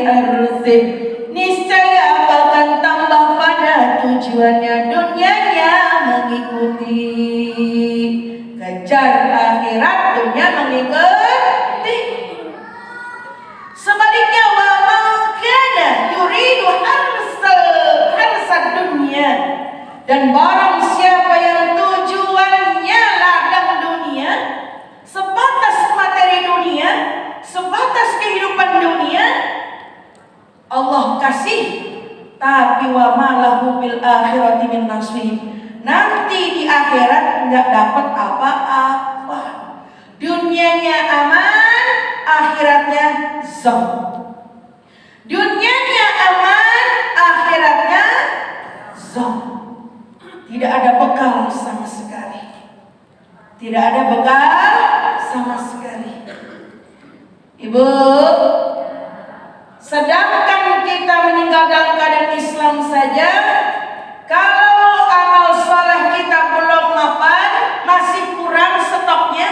harthihi, niscaya akan tambah pada tujuannya, dunianya mengikuti. Kejar akhirat, dunia mengikuti. Sebaliknya, wa man kana yuridu arsal dunya, dan barang siapa yang tujuannya ladang dunia, sebatas materi dunia, sebatas kehidupan dunia, Allah kasih, tapi wa ma lahu bil akhirati min nasib. Nanti di akhirat nggak dapat apa-apa. Dunianya aman, akhiratnya zam. Dunianya aman, akhiratnya zam. Tidak ada bekal sama sekali. Tidak ada bekal sama sekali. Ibu, sedangkan kita meninggal dalam keadaan Islam saja, kalau amal saleh kita belum mapan, masih kurang stoknya.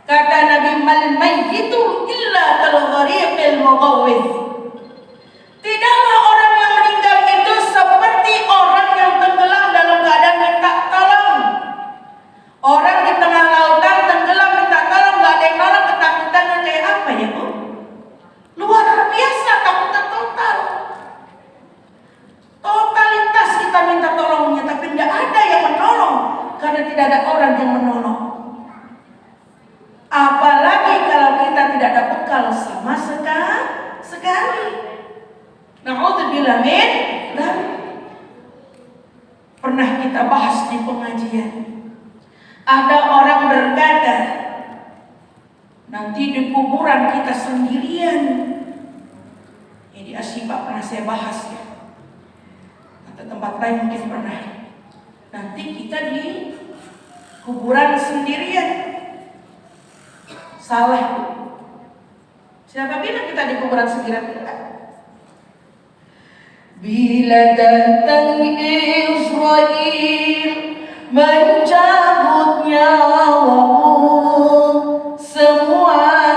Kata Nabi, mal mayyitu illa kal ghariqil mughawwith. Tidaklah orang yang meninggal itu seperti orang yang tenggelam dalam keadaan minta tolong. Orang di tengah lautan tenggelam minta tolong, gak ada yang nolong, ketakutannya kayak apa ya, Bu? Luar biasa, takutan total. Totalitas kita minta tolongnya, tapi tidak ada yang menolong karena tidak ada orang yang menolong. Apalagi kalau kita tidak ada bekal sama sekali. Na'udzubillah min dzalik. Pernah kita bahas di pengajian. Ada orang berkata, nanti di kuburan kita sendirian, di Asipa pernah saya bahas ya, atau tempat lain mungkin pernah. Nanti kita di kuburan sendirian. Salah. Siapa bilang kita di kuburan sendirian? Bila datang Israel mencabut nyawamu, semua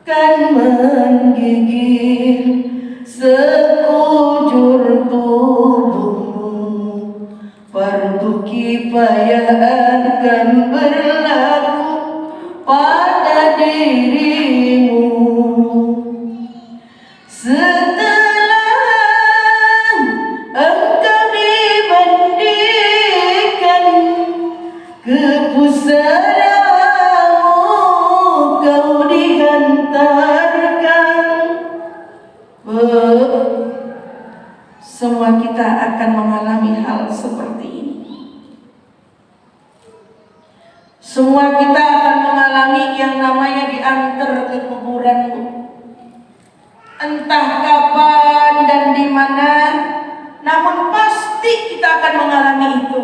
kan menggigil sekujur tubuhmu. Fardu kifayah akan berlaku pada dirimu. Setelah engkau dimandikan, ke pusaramu kau dihantarkan. Semua kita akan mengalami hal seperti ini. Semua kita akan mengalami yang namanya diantar ke kuburanmu. Entah kapan dan di mana, namun pasti kita akan mengalami itu.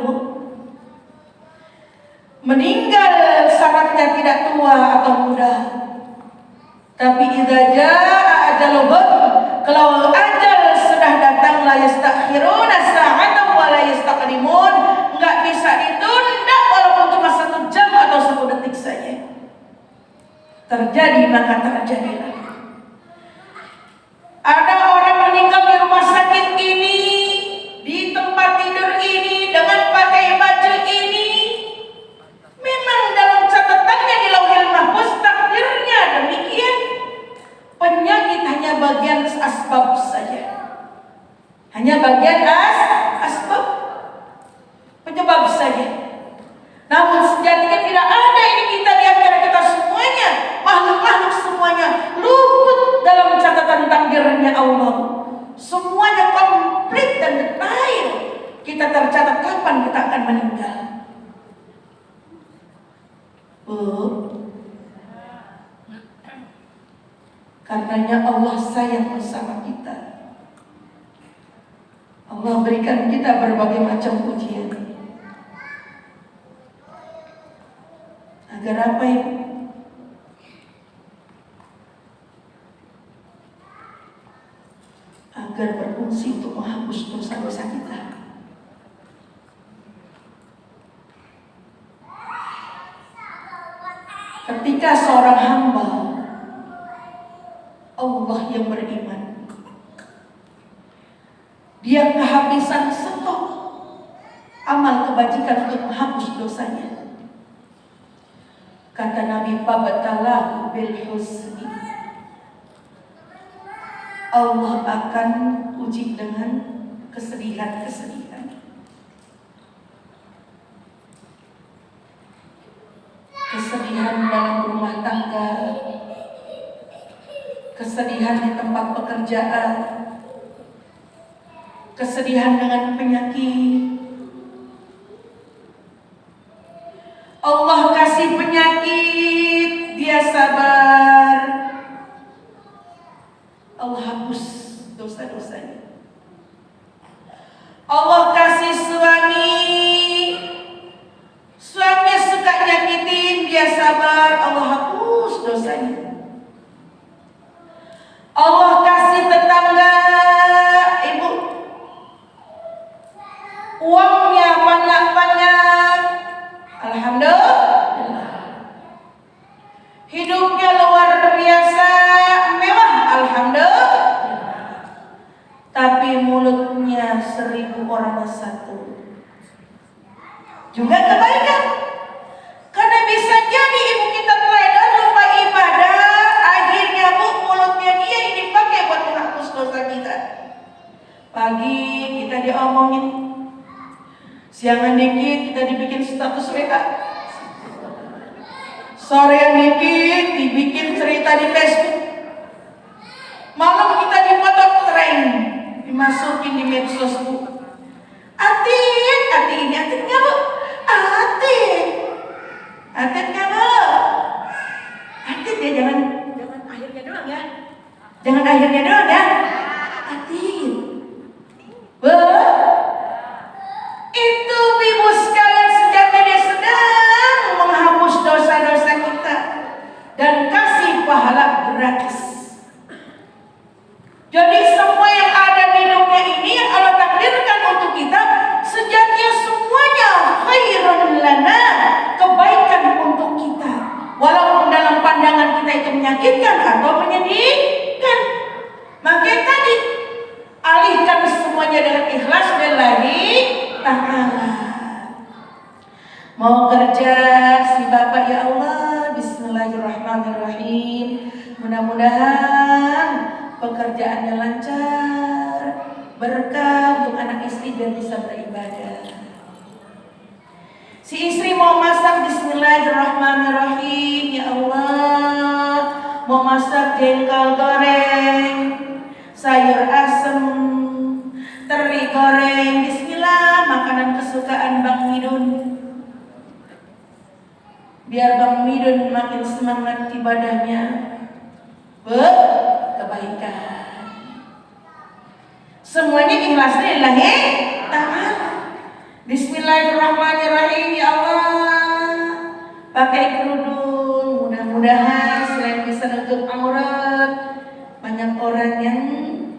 Meninggal syaratnya tidak tua atau muda. Tapi idza jaa ajaluhum, kalau ajal sudah datang, la yastakhiruna sa'atan wa la yastaqdimun, enggak bisa ditunda walaupun cuma 1 jam atau 1 detik saja. Terjadi maka terjadilah. Ada orang meninggal di rumah sakit ini, di tempat tidur ini, dengan pakai baju ini. Memang dalam catatannya di Lauhil Mahfuz takdirnya demikian. Penyakit hanya bagian asbab saja. Hanya bagian asbab, penyebab saja. Namun sejatinya tidak ada ini kita di antara kita semuanya, makhluk-makhluk semuanya luput dalam catatan takdirnya Allah. Semuanya komplit dan detail. Kita tercatat kapan kita akan meninggal. Karenanya Allah sayang bersama kita. Allah berikan kita berbagai macam ujian. Agar apa Ibu? Agar berfungsi untuk menghapus dosa-dosa kita. Ketika seorang hamba Allah yang beriman, dia kehabisan stok amal kebajikan untuk menghapus dosanya, kata Nabi, fabtalahu bil husni, Allah akan uji dengan kesedihan-kesedihan. Kesedihan dalam rumah tangga, kesedihan di tempat pekerjaan, kesedihan dengan penyakit. Allah kasih penyakit, dia sabar, Allah hapus dosa-dosanya. Allah kasih suaminya suka nyakitin, dia sabar, Allah hapus dosanya. Allah kasih tetangga, Ibu, uangnya banyak-banyak, alhamdulillah. Hidupnya luar biasa, mewah, alhamdulillah. Tapi mulutnya 1000 orang satu, juga kebaikan. Karena bisa jadi ibu kita teledor lupa ibadah, akhirnya mulutnya dia ini dipakai buat menghapus dosa kita. Pagi kita diomongin, siangan dikit kita dibikin status WA, sorean dikit dibikin cerita di Facebook, malam kita dipoto tren, dimasukin di medsos Bu. Atit ini atitnya Bu, atitnya Bu, atit ya, jangan akhirnya doang ya, jangan akhirnya doang ya. Atin. Itu ibu sekalian sejati dia sedang menghapus dosa-dosa kita dan kasih pahala gratis. Jadi semua yang ada di dunia ini yang Allah takdirkan untuk kita sejatinya semuanya khairun lana, kebaikan untuk kita. Walaupun dalam pandangan kita itu menyakitkan atau menyedihkan. Maka tadi alihkan semuanya dengan ikhlas lillahi ta'ala. Mau kerja si Bapak ya Allah, bismillahirrahmanirrahim. Mudah-mudahan pekerjaannya lancar, berkah untuk anak istri biar bisa beribadah. Si istri mau masak, bismillahirrahmanirrahim. Ya Allah, mau masak jengkol goreng, sayur asem, teri goreng, bismillah, makanan kesukaan Bang Midun. Biar Bang Midun makin semangat ibadahnya, kebaikan. Semuanya ikhlasnya lillahi ta'ala. Bismillahirrahmanirrahim. Ya Allah, pakai kerudung, mudah-mudahan selain bisa nutup aurat, banyak orang yang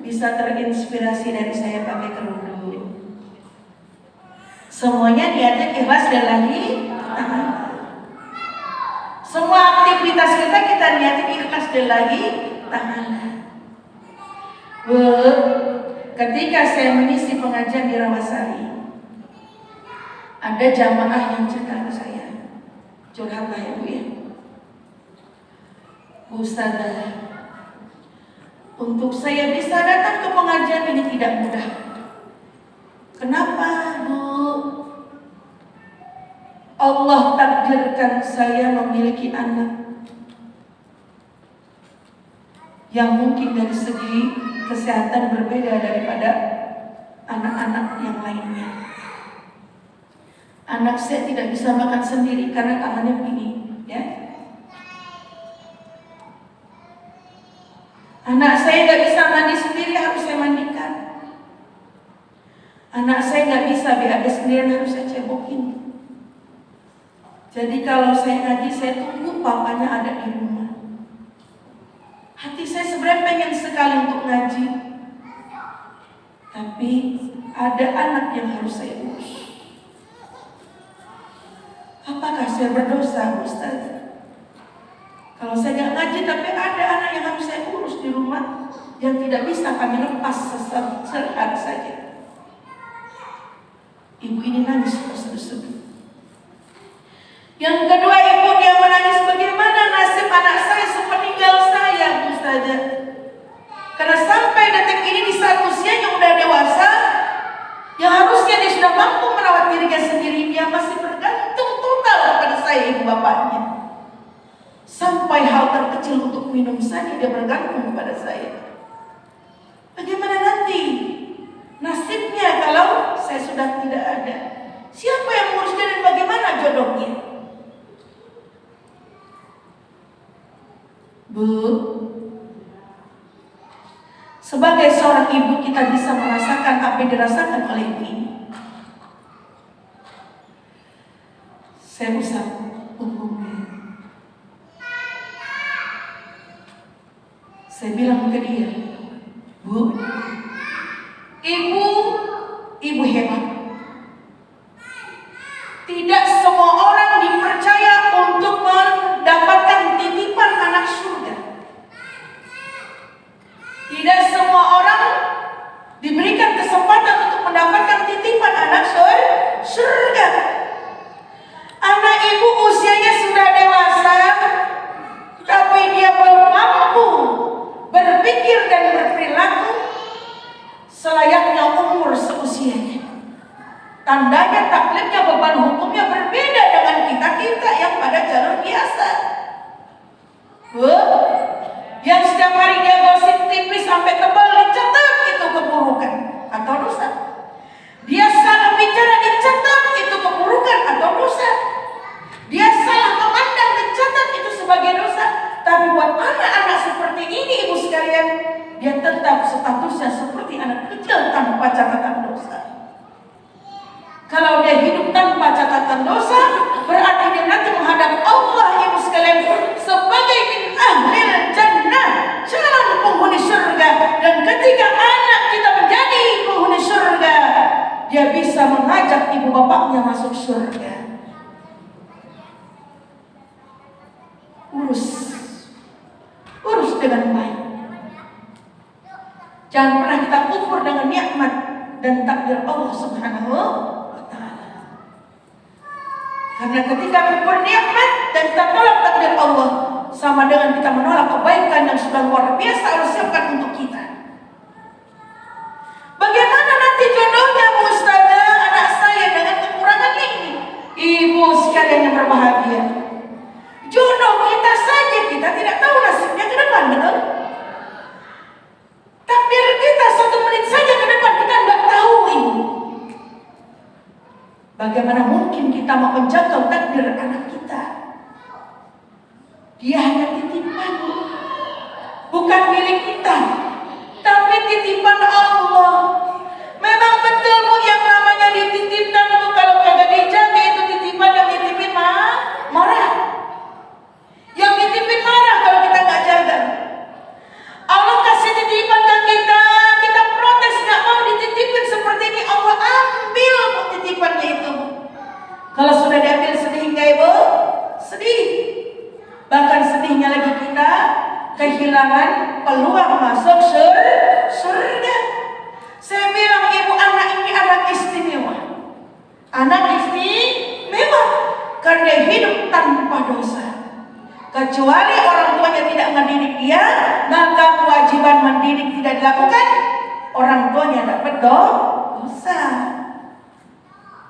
bisa terinspirasi dari saya pakai kerudung. Semuanya niatnya ikhlas lillahi ta'ala. Semua aktivitas kita niatin ikhlas lillahi ta'ala. Ketika saya mengisi pengajian di Rawasari, ada jamaah yang cerita ke saya, curhat lah ya Bu ya, Bu Ustazah, untuk saya bisa datang ke pengajian ini tidak mudah. Kenapa Bu? Allah takdirkan saya memiliki anak yang mungkin dari segi kesehatan berbeda daripada anak-anak yang lainnya. Anak saya tidak bisa makan sendiri karena tangannya begini, ya. Anak saya nggak bisa mandi sendiri, harus saya mandikan. Anak saya nggak bisa BAB sendiri, harus saya cebokin. Jadi kalau saya ngaji, saya tunggu papanya ada di rumah. Hati saya sebenarnya pengen sekali untuk ngaji, tapi ada anak yang harus saya urus. Apakah saya berdosa, Ustaz? Kalau saya nggak ngaji, tapi ada anak yang harus saya urus di rumah, yang tidak bisa kami lepas sesaat saja. Ibu ini nangis terus-terusan. Yang kedua, ibu dia menangis, bagaimana nasib anak saya sepeninggal saya, Bu Ustazah. Karena sampai detik ini di saat usianya udah dewasa, yang harusnya dia sudah mampu merawat dirinya sendiri, dia masih bergantung total pada saya, ibu bapaknya. Sampai hal terkecil untuk minum saja dia bergantung kepada saya. Bagaimana nanti nasibnya kalau saya sudah tidak ada? Siapa yang mengurusnya dan bagaimana jodohnya? Bu, sebagai seorang ibu kita bisa merasakan apa yang dirasakan oleh ibu ini. Saya usap punggungnya. Saya bilang ke dia, Bu, ibu hebat. Tidak semua orang dipercaya untuk mendapatkan titipan anak surga. Tidak semua orang diberikan kesempatan untuk mendapatkan titipan anak surga. Anak ibu usianya sudah dewasa, tapi dia belum mampu berpikir dan berperilaku selayaknya umur seusianya. Tandanya taklifnya, beban hukumnya berbeda dengan kita yang pada jalur biasa. Yang setiap hari dia gosip tipis sampai tebal, dicatat itu keburukan atau dosa. Dia salah bicara, dicatat itu keburukan atau dosa. Dia salah memandang, dicatat itu sebagai dosa. Tapi buat anak-anak seperti ini, ibu sekalian, dia tetap statusnya seperti tanpa catatan dosa. Kalau dia hidup tanpa catatan dosa, berarti dia nanti menghadap Allah, ibu sekalian, sebagai min ahlil jannah, calon penghuni surga. Dan ketika anak kita menjadi penghuni surga, dia bisa mengajak ibu bapaknya masuk surga. Urus dengan baik. Jangan pernah kita kufur dengan nikmat dan takdir Allah Subhanahu wa ta'ala. Karena ketika kufur nikmat dan kita tolak takdir Allah, sama dengan kita menolak kebaikan yang sudah luar biasa Allah siapkan untuk kita. Bagaimana nanti jodohnya Bu Ustazah anak saya dengan kekurangan ini? Ibu sekalian yang berbahagia, jodoh kita saja kita tidak tahu nasibnya ke depan, betul? Takdir kita 1 menit saja ke depan kita tidak tahu, ibu. Bagaimana mungkin kita mau menjangkau takdir anak kita? Dia hanya titipan, bukan milik kita, tapi titipan Allah. Memang betul Bu, yang namanya dititipkan Bu, kalau kagak dijaga itu titipan, yang dititipin marah. Yang dititipin marah kalau kita nggak jaga. Allah kasih titipan ke kita, kita protes nggak mau dititipin seperti ini. Allah ambil Bu titipannya itu. Kalau sudah diambil sedih nggak Ibu? Sedih. Bahkan sedihnya lagi kita kehilangan peluang masuk surga. Saya bilang ibu, anak ini anak istimewa. Anak istimewa karena hidup tanpa dosa. Kecuali orang tuanya tidak mendidik dia, maka kewajiban mendidik tidak dilakukan, orang tuanya dapat dosa.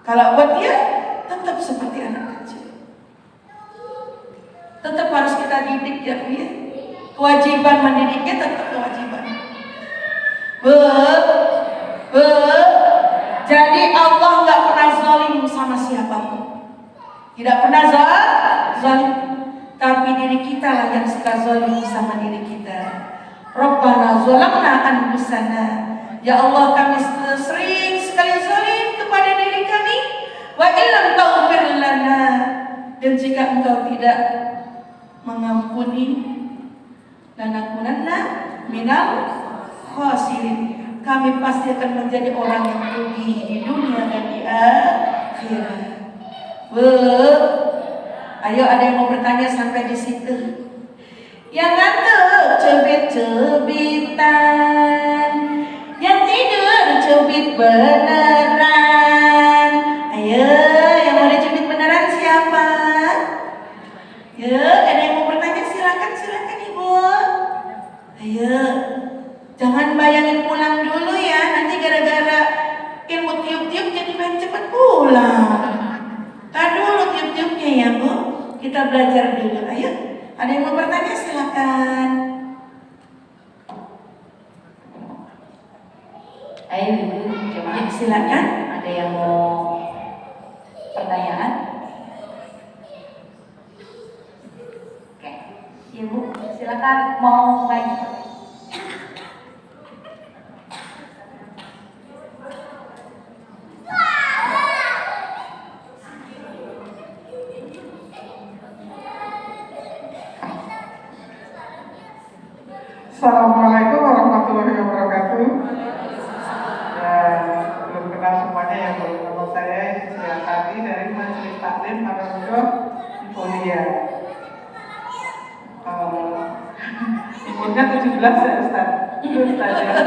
Kalau buat dia tetap seperti anak kecil. Tetap harus kita didik ya Bu ya. Kewajiban mendidiknya tetap kewajiban. Jadi Allah nggak pernah zalim sama siapapun. Tidak pernah zalim. Tapi diri kita lah yang suka zalim sama diri kita. Rabbana zalamna anfusana. Ya Allah, kami sering sekali zalim kepada diri kami. Wa illam taghfir lana. Dan jika Engkau tidak mengampuni, lanakunanna minal khasirin. Kami pasti akan menjadi orang yang rugi di dunia dan di akhirat. Ayo, ada yang mau bertanya sampai di situ? Yang ngantuk cubit-cubitan, yang tidur cubit beneran. Ayo, yang mau dicubit beneran siapa? Ya, ada yang mau bertanya? Silakan Ibu. Ayo, jangan bayangin pulang dulu ya. Nanti gara-gara ilmu tiup-tiup jadi main cepat pulang. Tahan dulu tiup-tiupnya ya Bu. Kita belajar dulu. Ayo, ada yang mau bertanya? Silakan. Ayo Ibu, coba Silakan. ada yang mau pertanyaan? Oke, Ibu silakan mau main. Assalamualaikum warahmatullahi wabarakatuh. Dan belum kenal semuanya yang belum kenal saya, Siang Tadi dari Majelis Taklim Al-Huda Ipolia. Umurnya 17 ya Ustaz. Ustaz ya.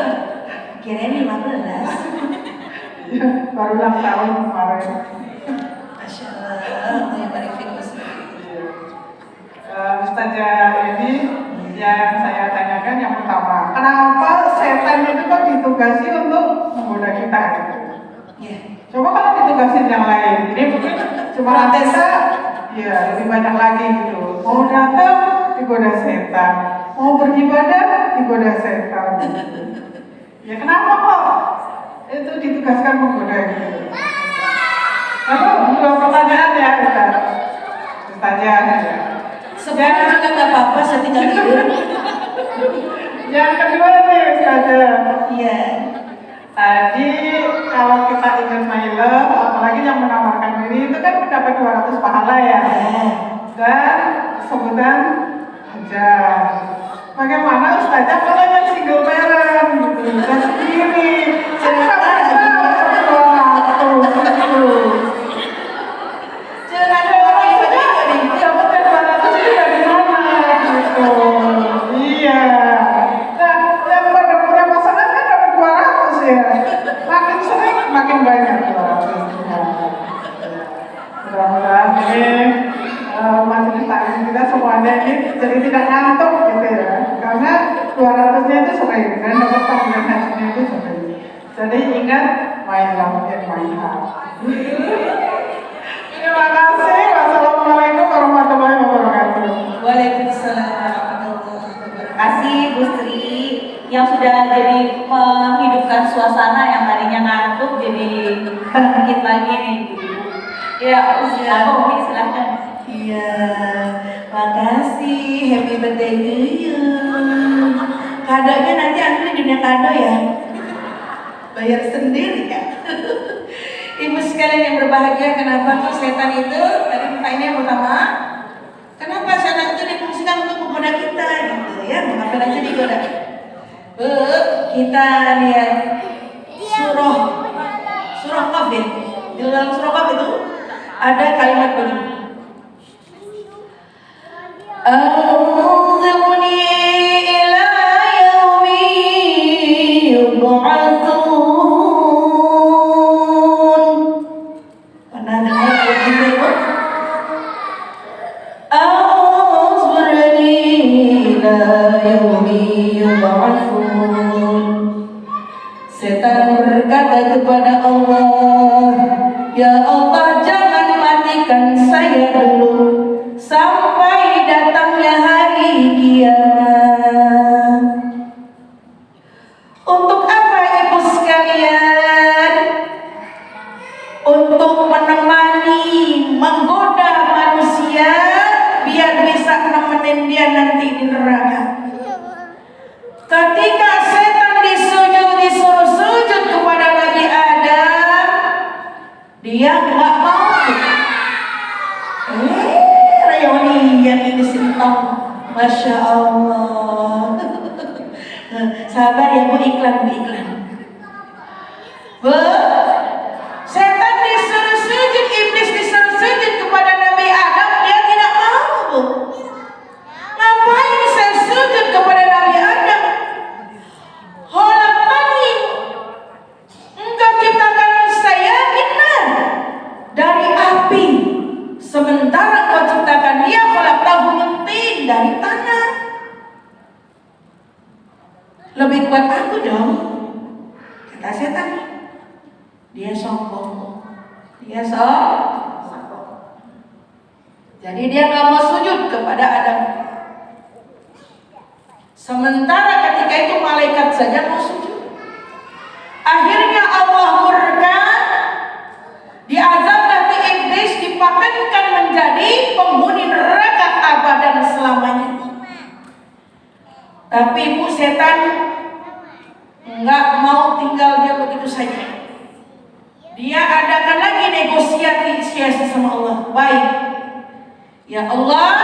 Kirain 15. Iya, baru ulang tahun kemarin. Masya Allah, ya barik fiik. Ustazah ini yang saya tanyakan yang pertama, kenapa setan itu kok ditugasi untuk menggoda kita gitu? Ya. Coba kalau ditugasin yang lain, ini mungkin cuma antesa, ya lebih banyak lagi gitu. Mau datang digoda setan, mau beribadah digoda setan. Ya kenapa kok itu ditugaskan menggoda gitu? Lalu dua pertanyaan ya Ustazah ya. Sebenarnya juga nggak apa-apa, saya tinggal tidur. Yang kedua nih Ustazah. Iya. Tadi kalau kita ingat my love, apalagi yang menawarkan diri itu kan mendapat 200 pahala ya. Dan sebutan hajah. Bagaimana Ustazah kalau yang single parent gitu, dan sendiri, saya nggak bisa Jangan ada orang yang dapatkan 200 itu dari mana gitu. Iya. Nah, yang pada punya pasangan kan dapat 200 ya. Makin sering makin banyak 200. Mudah-mudahan ini majelis taklim kita semuanya ini jadi tidak ngantuk gitu ya, karena 200-nya itu sering dan dapat tabungan hajinya itu sering. Jadi ingat my love and my heart. Terima kasih. Wassalamualaikum warahmatullahi wabarakatuh. Waalaikumsalam warahmatullahi wabarakatuh. Terima kasih Bu Sri yang sudah jadi menghidupkan suasana yang tadinya ngantuk jadi bangkit lagi nih Bu. Ya, Umi silahkan. Iya, makasih. Happy birthday to you. Kadonya nanti aku di dunia kado ya. Bayar sendiri ya. Ibu sekalian yang berbahagia, kenapa kok setan itu tadi pertanyaan yang pertama, kenapa setan itu difungsikan untuk menggoda kita gitu ya? Mengapa aja digoda? Kita lihat surah Kafir. Di dalam surah Kafir itu ada kalimat begini. Anzirni ila yaumi yub'atsun. Pernah dengar begitu Ibu? Anzirni ila yaumi yub'atsun. Setan berkata kepada Allah, ya Allah, jangan matikan saya dulu sampai datangnya hari kiamat. Untuk apa Ibu sekalian? Untuk menemani, menggoda manusia biar bisa nemenin dia nanti di neraka. Ketika setan disuruh sujud kepada Nabi Adam, dia nggak mau. Reuni yang ini sintong, masya Allah. Sabar ya Bu, iklan. Bu, setan disuruh sujud, iblis disuruh sujud kepada Nabi Adam, dia tidak mau Bu. Ngapain saya sujud kepada Nabi Adam? Holakani, engkau ciptakan saya benar dari api, sementara kau ciptakan dia khalaqtahu min tin, dari tanah. Lebih kuat aku dong, kata setan. Dia sombong. Jadi dia nggak mau sujud kepada Adam. Sementara ketika itu malaikat saja mau sujud. Akhirnya Allah murka, diazab nanti iblis, dipatenkan menjadi penghuni neraka abadan selamanya. Tapi Bu, setan nggak mau tinggal dia begitu saja. Dia adakan lagi negosiasi sama Allah. Baik, ya Allah,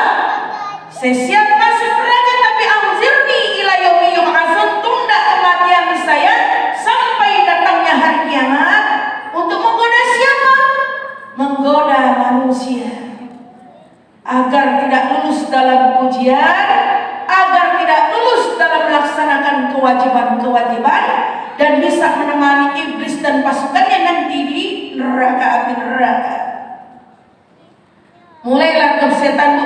saya siap masuk neraka, tapi anzirni ila yaumi yub'atsun, tunda kematian saya sampai datangnya hari kiamat. Untuk menggoda siapa? Menggoda manusia agar tidak lulus dalam ujian, agar tidak lulus dalam melaksanakan kewajiban-kewajiban, dan bisa menemani iblis dan pasukannya nanti di neraka, api neraka. Mulailah tuh setan Bu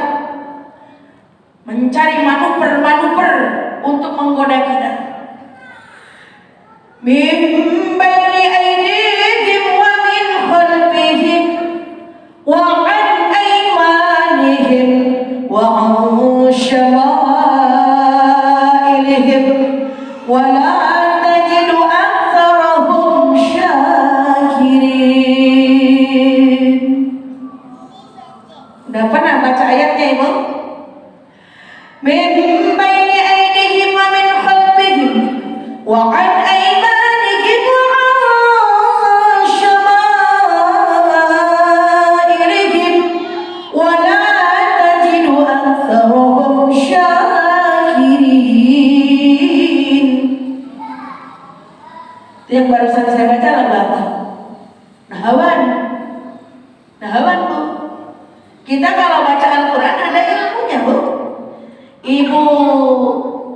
mencari manuver untuk menggoda kita. Min baini aydihim wa min khalfihim wa an aymanihim wa an syama'ilihim wa la tajidu aktsarahum syakirin. Udah pernah baca ayatnya Ibu? Min baini aydihim wa min khalfihim wa an aymanihim wa saya baca lagu apa? Nahawan. Nahawan, Bu. Kita kalau baca Al-Quran ada ilmunya, Bu. Ibu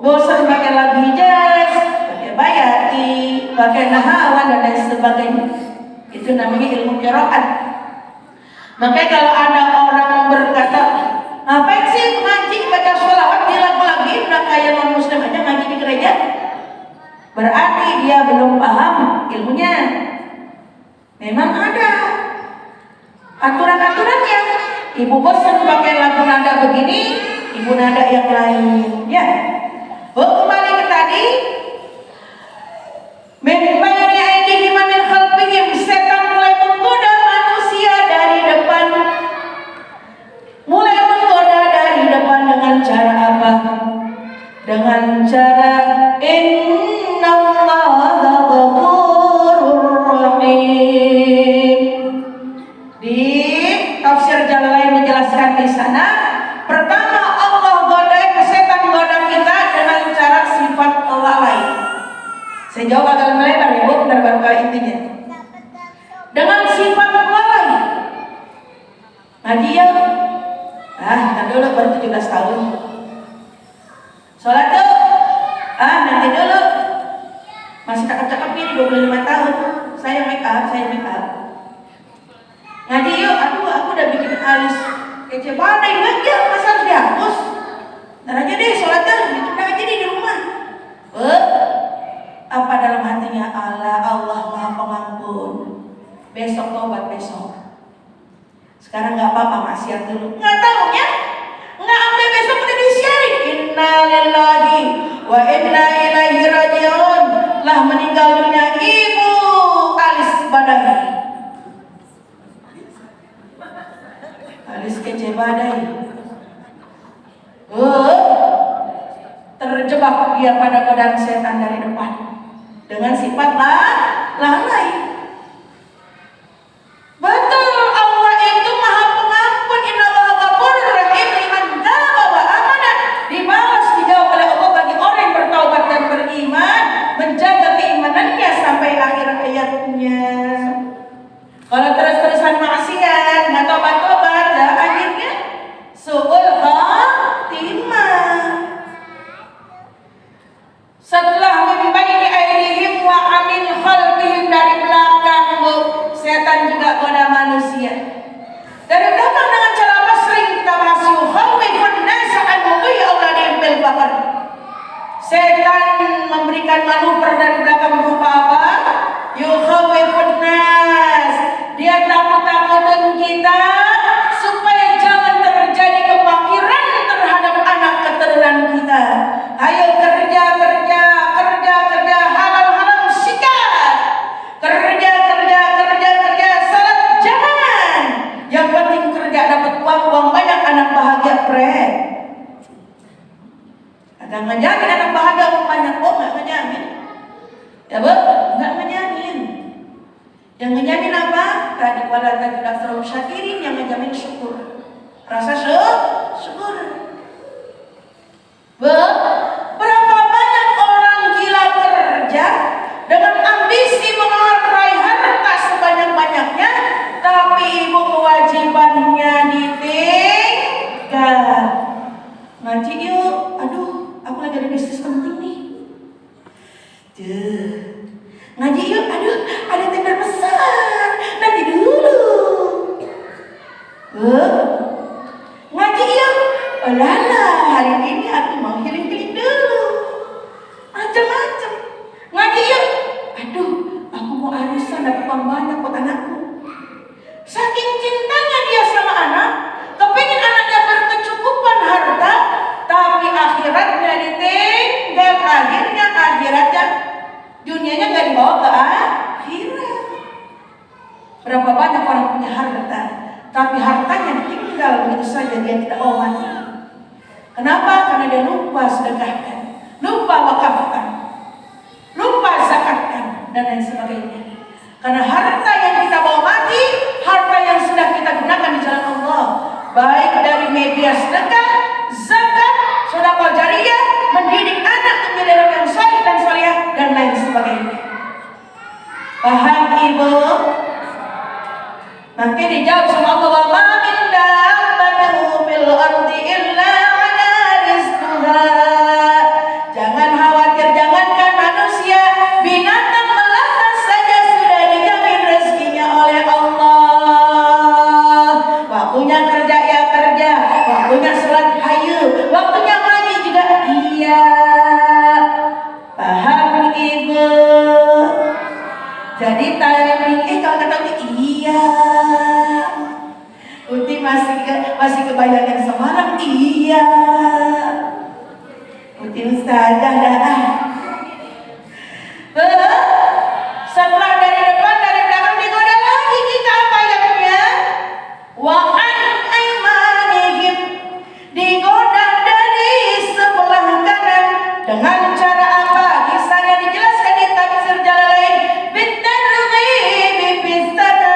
bosan pakai lagu hijaz, pakai bayati, pakai nahawan dan lain sebagainya. Itu namanya ilmu qiraat. Makanya kalau ada orang berkata, ngapain sih ngaji baca sholawat di lagu-lagu udah kayak non muslim aja ngaji di gereja? Berarti dia belum paham ilmunya. Memang ada aturan-aturannya. Ibu bosan pakai lagu nada begini, ibu nada yang lain. Ya, kembali ke tadi. Min bayni aydihim wa min khalfihim, setan mulai menggoda manusia dari depan. Mulai menggoda dari depan dengan cara apa? Dengan cara innallaha ghafurur rahim. Di tafsir Jalalain dijelaskan di sana, pertama Allah godain, setan goda kita dengan cara sifat lalai. Saya jawab agak melebar ya, Bu, bentar baru kali intinya. Dengan sifat lalai. Ngaji ya? Nanti dulu baru 17 tahun. Sholat tuh? Nanti dulu. Masih cakep-cakep ini 25 tahun. Saya make up. Ngaji yuk, aduh aku udah bikin alis kece badai lagi ya, masa harus dihapus? Ntar aja deh sholatnya, ditunda aja deh di rumah. Apa dalam hatinya? Allah Maha Pengampun. Besok tobat besok. Sekarang nggak apa-apa maksiat dulu. Nggak taunya, nggak sampai besok udah disiarin. Inna lillahi wa inna ilaihi rajiun. Lah meninggal dunia ibu alis badai. Alis kece badai. Terjebak dia pada godaan setan dari depan dengan sifat lalai. Betul, Allah itu Maha Pengampun. Innallaha ghafurur rahim liman taba wa amana. Dibalas dijawab oleh Allah bagi orang yang bertaubat dan beriman, menjaga keimanannya sampai akhir hayatnya. Kalau terus-terusan maksiat, nggak tobat-tobat, ya akhirnya su'ul khatimah. Setelah membaiki aidihim wa amin khalfihim, dari belakang, Bu, setan juga goda manusia. Dari belakang dengan cara apa? Sering kita bahas yukhawifun nasa an muqi auladihim bil baqar. Setan memberikan manuver dari belakang berupa apa? Yukhawifun nas. Dia takut-takutin kita supaya jangan terjadi kefakiran terhadap anak keturunan kita. Ayo kerja, halal sikat. Kerja, salat jangan. Yang penting kerja dapat uang banyak, anak bahagia, pret. Agak ngejamin anak bahagia uang banyak, nggak ngejamin. Ya, Bu, nggak ngejamin. Yang ngejamin apa? Tadi wala tajidu syakirin, yang ngejamin syukur. Rasa syukur. Berapa banyak orang gila kerja dengan ambisi mengeluarkan harta sebanyak-banyaknya, tapi ibu kewajibannya ditinggal. Ngaji yuk, aduh, aku lagi ada bisnis penting nih. Ngaji yuk, aduh, ada tender besar, nanti dulu. Ngaji yuk, lala, hari ini aku mau healing dulu. Macam-macam. Ngaji yuk, aduh, aku mau arisan dapat uang banyak buat anakku. Saking cintanya dia sama anak, kepingin anaknya berkecukupan harta, tapi akhiratnya ditinggal. Akhirnya akhiratnya, dunianya gak dibawa ke akhirat. Berapa banyak orang punya harta, tapi hartanya ditinggal begitu saja, dia tidak mau mati. Kenapa? Karena dia lupa sedekahkan, lupa wakafkan, lupa zakatkan, dan lain sebagainya. Karena harta yang kita bawa mati, harta yang sudah kita gunakan di jalan Allah, baik dari media sedekah, zakat, sedekah jariyah, mendidik anak menjadi orang yang saleh dan salihah, dan lain sebagainya. Paham Maka dijawab sama Allah, wa ma min dabbatin fil ardi illa ala rizquha. Jangan khawatir, jangankan manusia, binatang melata saja sudah dijamin rezekinya oleh Allah. Waktunya kerja ya kerja, waktunya sholat hayu, waktunya ngaji juga iya. Paham ibu? Jadi timing, kalau kata iya. Uti masih kebayang yang semalam, iya. Uti ustazah dah. Setelah dari depan, dari belakang digoda lagi kita apa ayatnya? Wa an aymanihim, digoda dari sebelah kanan. Dengan cara apa? Kisahnya dijelaskan di tafsir Jalalain. Bitarghibi bisana,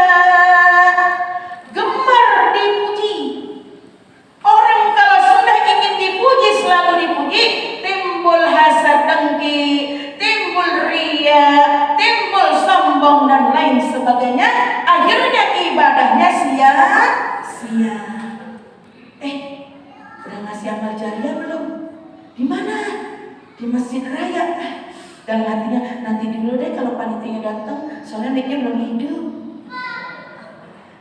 gemar dipuji. Orang kalau sudah ingin dipuji, selalu dipuji, timbul hasad dengki, timbul ria, timbul sombong dan lain sebagainya. Akhirnya ibadahnya sia-sia. Udah ngasih amal jariah belum? Di mana? Di Masjid Raya. Dan hatinya, nanti dulu deh kalau panitia datang, soalnya miknya belum hidup.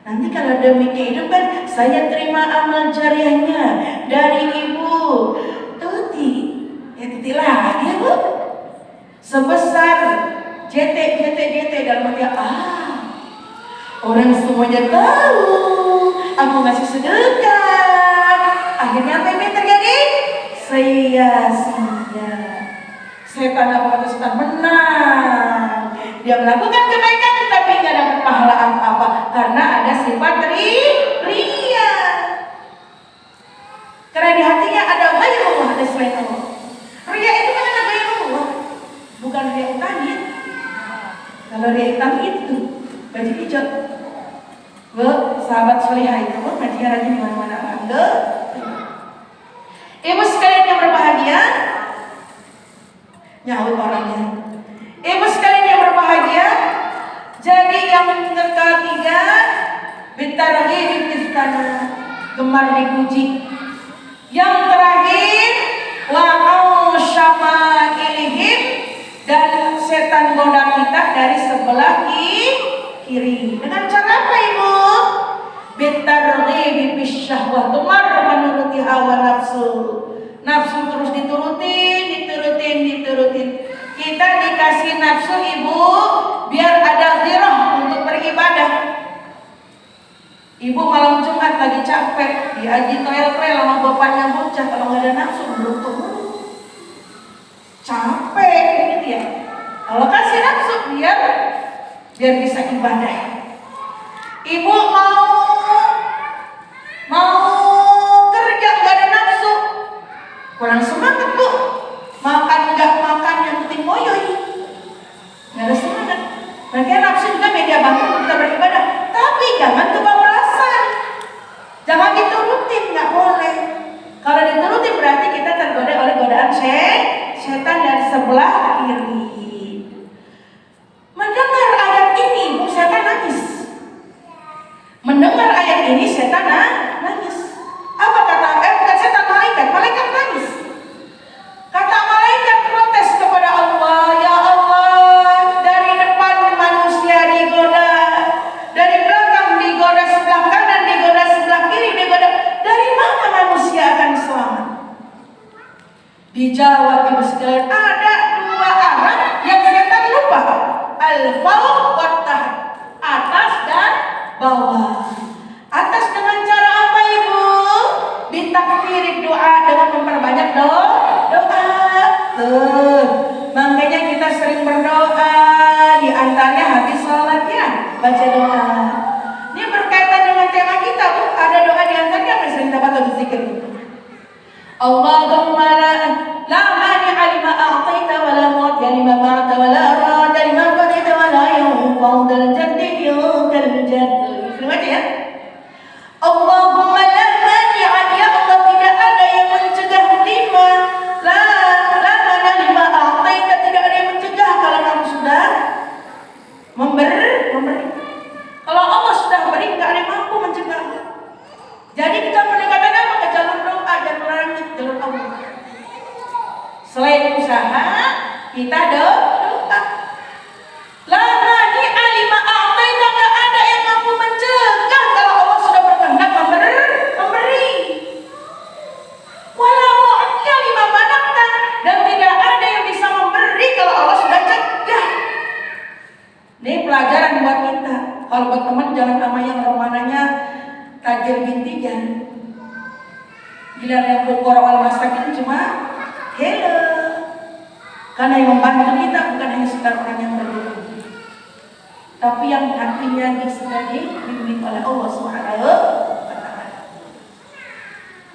Nanti kalau ada miknya hidup kan, saya terima amal jariahnya dari Ibu Tuti. Ya Tuti lagi ya Bu. Sebesar JT dalam arti orang semuanya tahu aku ngasih sedekah. Akhirnya apa yang terjadi? Sia-sia. Setan apa kata setan? Menang. Dia melakukan kebaikan tapi nggak dapat pahala apa-apa karena ada sifat ria. Karena di hatinya ada ghairullah, ada selain Allah. Ria itu kan ada ghairullah, bukan ria utami. Kalau ria utami itu baju hijau. Sahabat solihah itu ngajinya rajin di mana-mana. Ibu sekalian yang berbahagia, nyaut orangnya. Ibu sekalian yang berbahagia, jadi yang ketiga, bitarghibi fistana, gemar dipuji. Yang terakhir, wa ausyama'ilihim, dan setan goda kita dari sebelah kiri. Dengan cara apa Ibu? Bitarghibi fisyahwah, gemar menuruti hawa nafsu. Nafsu terus diturutin. Kita dikasih nafsu Ibu biar ada ghirah untuk beribadah. Ibu malam Jumat lagi capek, diaji toel-toel sama bapaknya bocah, kalau nggak ada nafsu beruntung. Capek gitu ya. Kalau kasih nafsu biar bisa ibadah. Ibu mau kerja nggak ada nafsu, kurang semangat Bu. Makan nggak makan, yang penting moyoy, nggak ada semangat. Bagian nafsu juga media banget untuk kita beribadah, tapi jangan kebablasan, jangan diturutin, nggak boleh. Kalau diturutin berarti kita tergoda oleh godaan setan dari sebelah kiri. Mendengar ayat ini, setan nangis. Mendengar ayat ini, setan nangis. Apa kata? Bukan setan, malaikat nangis. Kata malaikat protes kepada Allah, ya Allah, dari depan manusia digoda, dari belakang digoda, sebelah kanan digoda, sebelah kiri digoda. Dari mana manusia akan selamat? Dijawab Ibu sekalian, ada dua arah yang setan lupa, al-fawq wa taht, atas dan bawah. Atas dengan cara apa Ibu? Bitakfirid doa, dengan memperbanyak doa. Makanya kita sering berdoa, di antaranya habis sholatnya baca doa. Ini berkaitan dengan tema kita Bu. Ada doa di antaranya yang sering kita baca berzikir. Allahumma la mani'a lima a'taita wa la mu'tiya lima mana'ta wa la rada lima qadaita wa la yanfa'u dzal jaddi minkal jadd. Sering baca ya. Allahumma la mani'a, ya Allah, tidak ada yang mencegah lima, la mana lima a'taita, tidak ada yang mencegah kalau kamu sudah memberi. Kalau Allah sudah beri, tidak ada yang Selain usaha, kita doa. Lagi alima a'taita, nggak ada yang mampu mencegah kalau Allah sudah berkehendak memberi. Walau mu'tiya lima manakta, dan tidak ada yang bisa memberi kalau Allah sudah cegah. Ini pelajaran buat kita. Kalau buat teman jangan sama yang romananya tajir bintijan. Bila yang berkorok al masakin cuma hello. Karena yang membantu kita bukan hanya sekedar orang yang berdoa, tapi yang hatinya sudah dibimbing oleh Allah Subhanahu wa Ta'ala.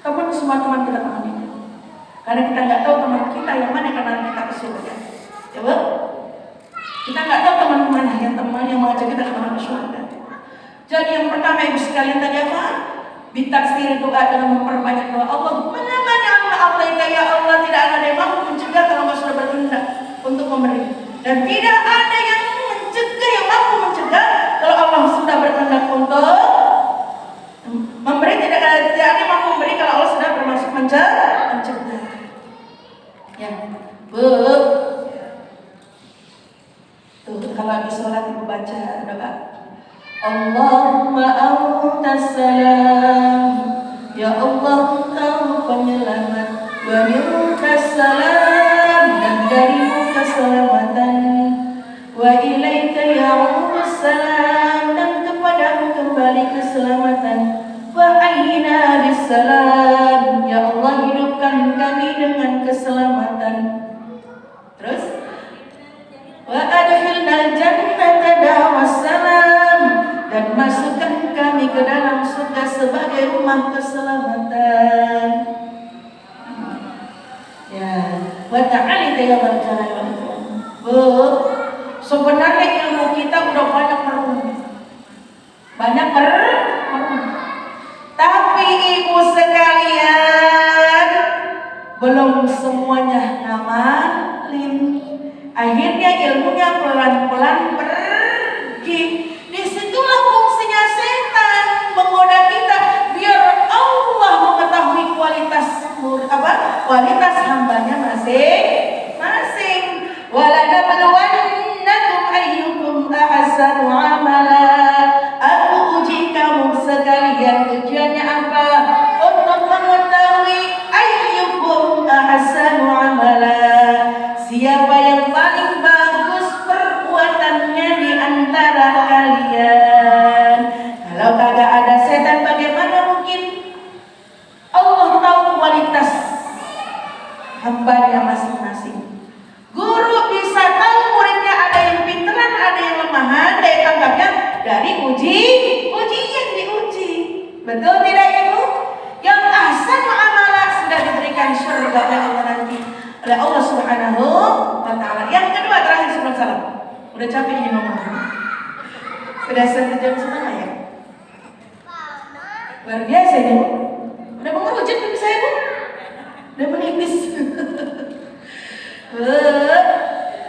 Teman semua teman kita teman ini. Karena kita nggak tahu teman kita yang mana karena kita ke surga. Coba. Kita nggak tahu teman mana yang teman yang mengajak kita ke surga. Jadi yang pertama ibu sekalian tadi apa? Bitaksir doa dengan memperbanyak doa. Allah mana Allah ya Allah, tidak ada yang mampu mencegah kalau Allah sudah berkehendak untuk memberi, dan tidak ada yang mencegah yang mampu mencegah kalau Allah sudah berkehendak untuk memberi. Tidak ada yang mampu memberi kalau Allah sudah bermaksud mencegah. Ya, Bu. Tuh kalau habis sholat ibu baca doa. Allahumma antas salam, ya Allah engkau penyelamat, wa minkas salam, dan darimu keselamatan, wa ilaika ya'udus salam, dan kepadamu kembali keselamatan, wa ayyina bis salam, ya Allah hidupkan kami dengan keselamatan. Terus wa adkhilnal jannata dawas salam, dan masukkan kami ke dalam surga sebagai rumah keselamatan. Ya, wa ta'ala ya Rabbal. Bu, sebenarnya ilmu kita udah banyak merunut. Tapi ibu sekalian, belum semuanya ngamalin. Akhirnya ilmunya pelan-pelan pergi. Disitulah fungsinya setan menggoda kita biar Allah mengetahui kualitas hambanya masing-masing. Walanabluwannakum ayyukum ahsanu amala. Aku uji kamu sekalian, tujuannya apa? Untuk mengetahui ayyukum ahsanu amala, siapa yang paling bagus perbuatannya di antara kalian. Kalau kagak ada setan, bagaimana mungkin Allah tahu kualitas hambanya masing-masing. Guru bisa tahu muridnya ada yang pinteran, ada yang lemahan, dia anggapnya dari ujian diuji. Betul tidak ibu? Yang ahsan amalah sudah diberikan surga oleh Allah nanti, oleh Allah Subhanahu wa Ta'ala. Yang kedua terakhir sebelum salam. Udah capek ini ngomong. Sudah 1 jam setengah ya? Luar biasa ini bu. Udah mengerucut pipi saya bu. Udah menipis.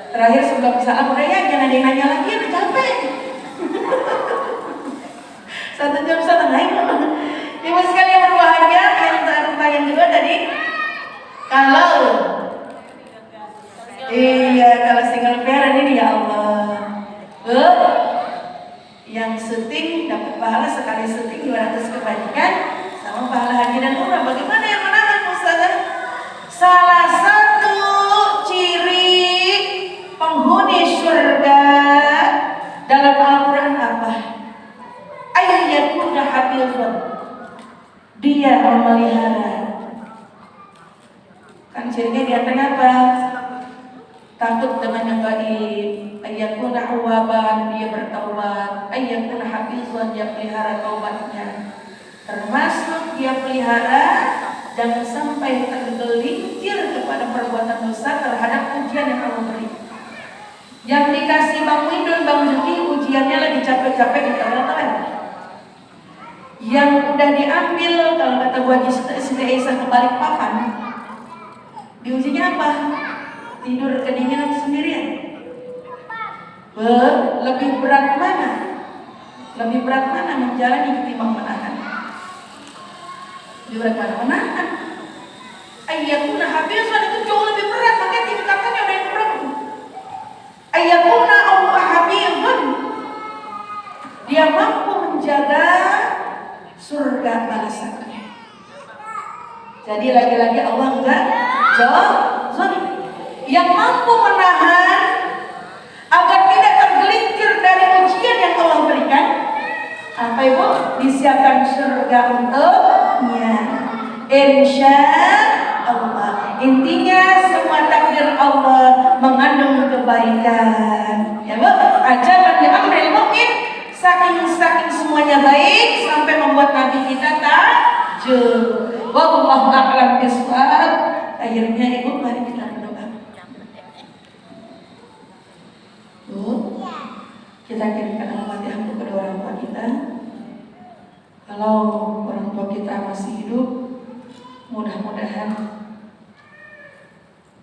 Terakhir sebelum salam udah ya, jangan ada yang nanya lagi, udah capek. 1 jam setengah ya. Ibu sekalian berbahagia, yang kedua tadi, kalau single parent ini ya Allah, yang syuting dapat pahala sekali syuting 200 kebajikan sama pahala haji dan umrah. Bagaimana yang menahan Ustazah? Salah satu ciri penghuni surga dalam Al-Quran apa? Ayyakuna hafizan, dia memelihara. Kan cirinya di antaranya apa? Takut dengan yang gaib, ayyakuna awaban, dia bertaubat, ayyakuna hafizan, dia pelihara taubatnya. Termasuk dia pelihara jangan sampai tergelincir kepada perbuatan dosa terhadap ujian yang Allah beri. Yang dikasih Bang Windun, Bang Juki, ujiannya lagi capek-capek di telan-telan. Yang udah diambil, kalau kata Bu Haji Siti Aisyah, kebalik papan, diujinya apa? Tidur kedinginan sendirian. Lebih berat mana? Lebih berat mana menjalani ketimbang menahan? Lebih berat mana menahan? Ayyakuna hafizan itu jauh lebih berat. Jadi lagi-lagi Allah enggak zalim. Yang mampu menahan agar tidak tergelincir dari ujian yang Allah berikan, apa ibu? Disiapkan surga untuknya, insya Allah. Intinya semua takdir Allah mengandung kebaikan, ya bu. Ajaban li amril mu'min, saking semuanya baik sampai membuat Nabi kita takjub. Wallahu a'lam bishawab. Akhirnya ibu, mari kita berdoa. Bu, kita kirimkan Al-Fatihah kepada orang tua kita. Kalau orang tua kita masih hidup, mudah-mudahan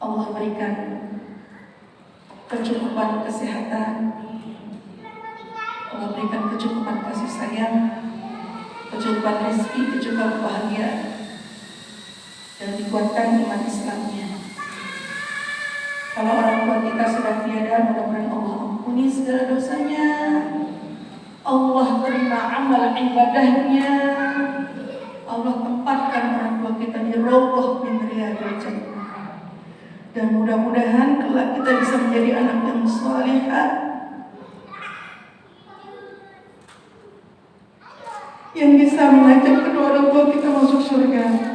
Allah berikan kecukupan kesehatan, Allah berikan kecukupan kasih sayang, kecukupan rezeki, kecukupan bahagia, dan dikuatkan iman Islamnya. Kalau orang tua kita sedang tiada, mudah-mudahan Allah ampuni segala dosanya, Allah terima amal ibadahnya, Allah tempatkan orang tua kita di rawdah min riyadil jannah. Dan mudah-mudahan kelak kita bisa menjadi anak yang salihah, yang bisa mengajak kedua orang tua kita masuk surga.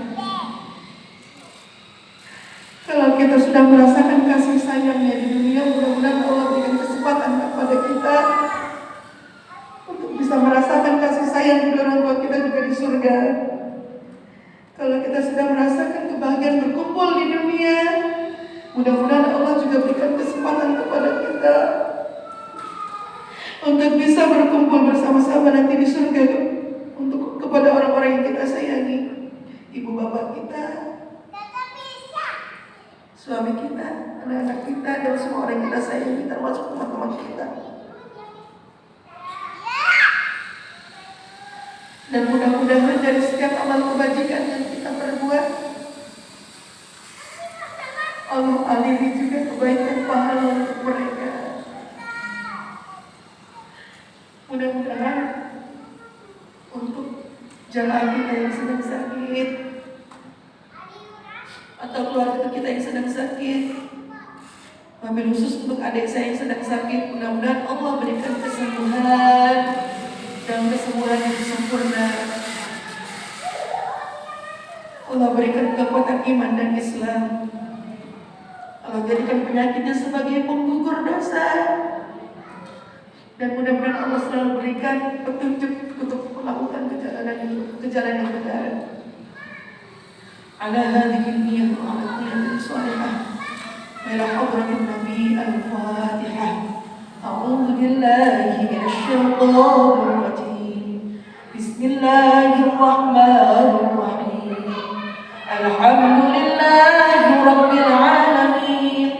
Kalau kita sudah merasakan kasih sayangnya di dunia, mudah-mudahan Allah berikan kesempatan kepada kita untuk bisa merasakan kasih sayang kedua orang tua kita juga di surga. Kalau kita sudah merasakan kebahagiaan berkumpul di dunia, mudah-mudahan Allah juga berikan kesempatan kepada kita untuk bisa berkumpul bersama-sama nanti di surga untuk kepada orang-orang yang kita sayangi, ibu bapak kita, suami kita, anak-anak kita, dan semua orang yang kita sayangi, termasuk teman-teman kita. Dan mudah-mudahan dari setiap amal kebajikan yang kita perbuat, Allah aliri juga kebaikan pahala untuk mereka. Mudah-mudahan untuk jamaah kita yang sedang sakit, atau keluarga kita yang sedang sakit, wabil khusus untuk adik saya yang sedang sakit, mudah-mudahan Allah berikan kesembuhan dan kesembuhan yang sempurna. Allah berikan kekuatan iman dan Islam. Allah jadikan penyakitnya sebagai penggugur dosa. Dan mudah-mudahan Allah selalu berikan petunjuk untuk melakukan kejalan yang benar. Ala hadhihi niyyah wa ala kulli salihah. Ila hadratin Nabi al-Fatihah. A'udzu billahi minasy syaithanir rajim. Bismillahirrahmanirrahim. Alhamdulillahi rabbil alamin.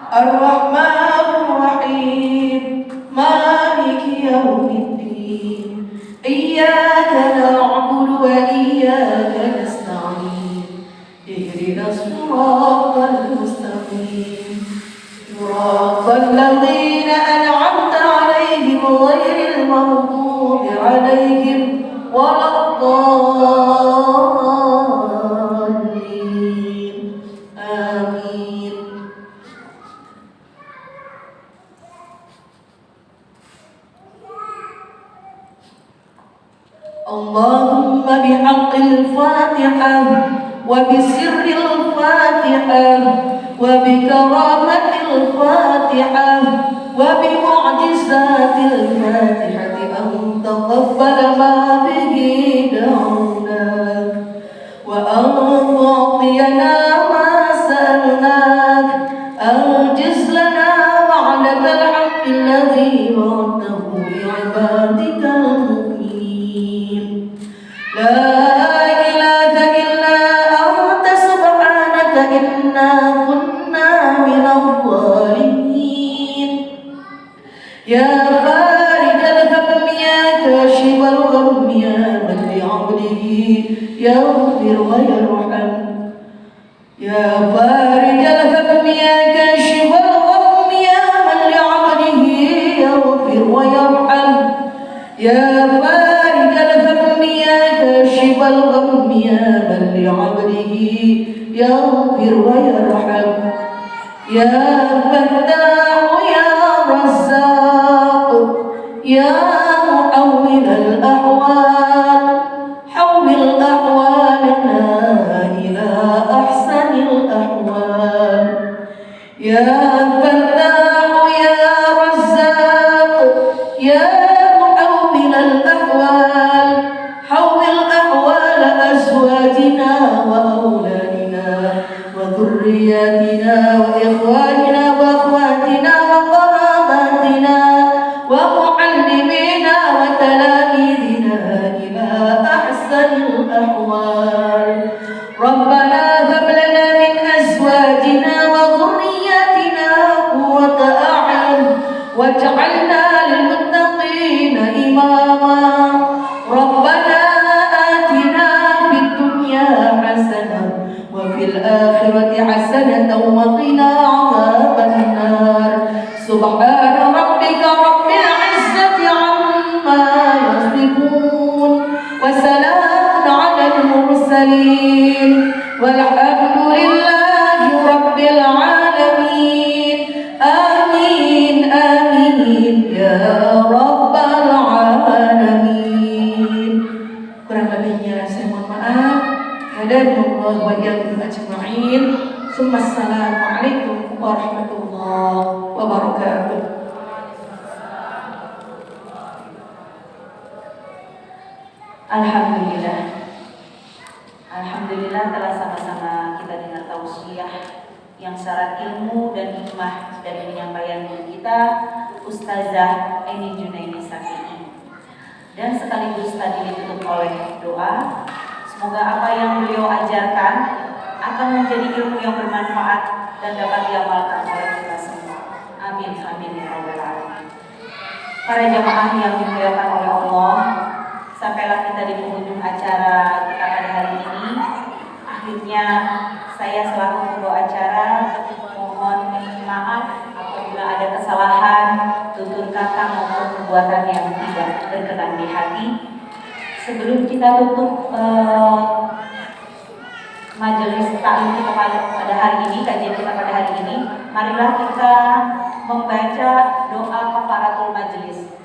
Ar-Rahmanir Rahim. Maliki yaumiddin. Iyyaka na'budu wa iyyaka nasta'in. Ihdinas siratal mustaqim. Siratal ladzina an'amta 'alaihim ghairil maghdubi 'alaihim waladdallin. Amin. Allahumma bihaqqil Fatihah wa bisirril Fatihah wa bikaramatil Fatihah wa bimu'jizatil Fatihah an taqabbala ma bihi da'una wa an tu'tiyana ma sa'alnak anjiz lana wa'adakal haqqi alladhi wa'adtahu li'ibadikal mu'min. La ilaha illa anta subhanaka inna kunna minadh dhalimin. Ya farijal hammi ya kashifal ghammi ya man li'abdihi yaghfir wa yarham. Ya farijal hammi ya kashifal ghammi ya man li'abdihi yaghfir wa yarham. Ya farijal hammi ya kashifal ghammi ya man li'abdihi يا فتاح يا رزاق يا محول الأحوال حول أحوالنا إلى أحسن الأحوال يا فتاح يا رزاق يا محول الأحوال حول أحوال أزواجنا وأولادنا وذرياتنا وإخواننا وأخواتنا وقراباتنا ومعلمينا وتلاميذنا إلى أحسن الأحوال ربنا هب لنا من أزواجنا وذرياتنا قرة أعين واجعلنا للمتقين إماما ربنا آتنا في الدنيا حسنة وفي الآخرة حسنة وقنا عذاب النار سبحان ربك رب العزة عما يصفون وسلام على المرسلين والحمد لله رب العالمين آمين آمين يا رب العالمين. Kurang lebihnya saya mohon maaf. Hadanallah wa iyyakum ajma'in. Assalamualaikum warahmatullahi wabarakatuh. Alhamdulillah. Alhamdulillah telah sama-sama kita dengar tausiah yang syarat ilmu dan hikmah dari penyampaian guru kita Ustazah Eni Junaini Safi'i. Dan sekaligus tadi ditutup oleh doa. Semoga apa yang beliau ajarkan akan menjadi ilmu yang bermanfaat dan dapat diamalkan oleh kita semua. Amin amin ya rabbal alamin. Para jamaah yang dimuliakan oleh Allah, sampailah kita di penghujung acara kita pada hari ini. Akhirnya saya selaku pembawa acara mohon maaf apabila ada kesalahan, tutur kata maupun perbuatan yang tidak berkenan di hati. Sebelum kita tutup majelis taklim kita pada hari ini, kajian kita pada hari ini, marilah kita membaca doa kafaratul majelis.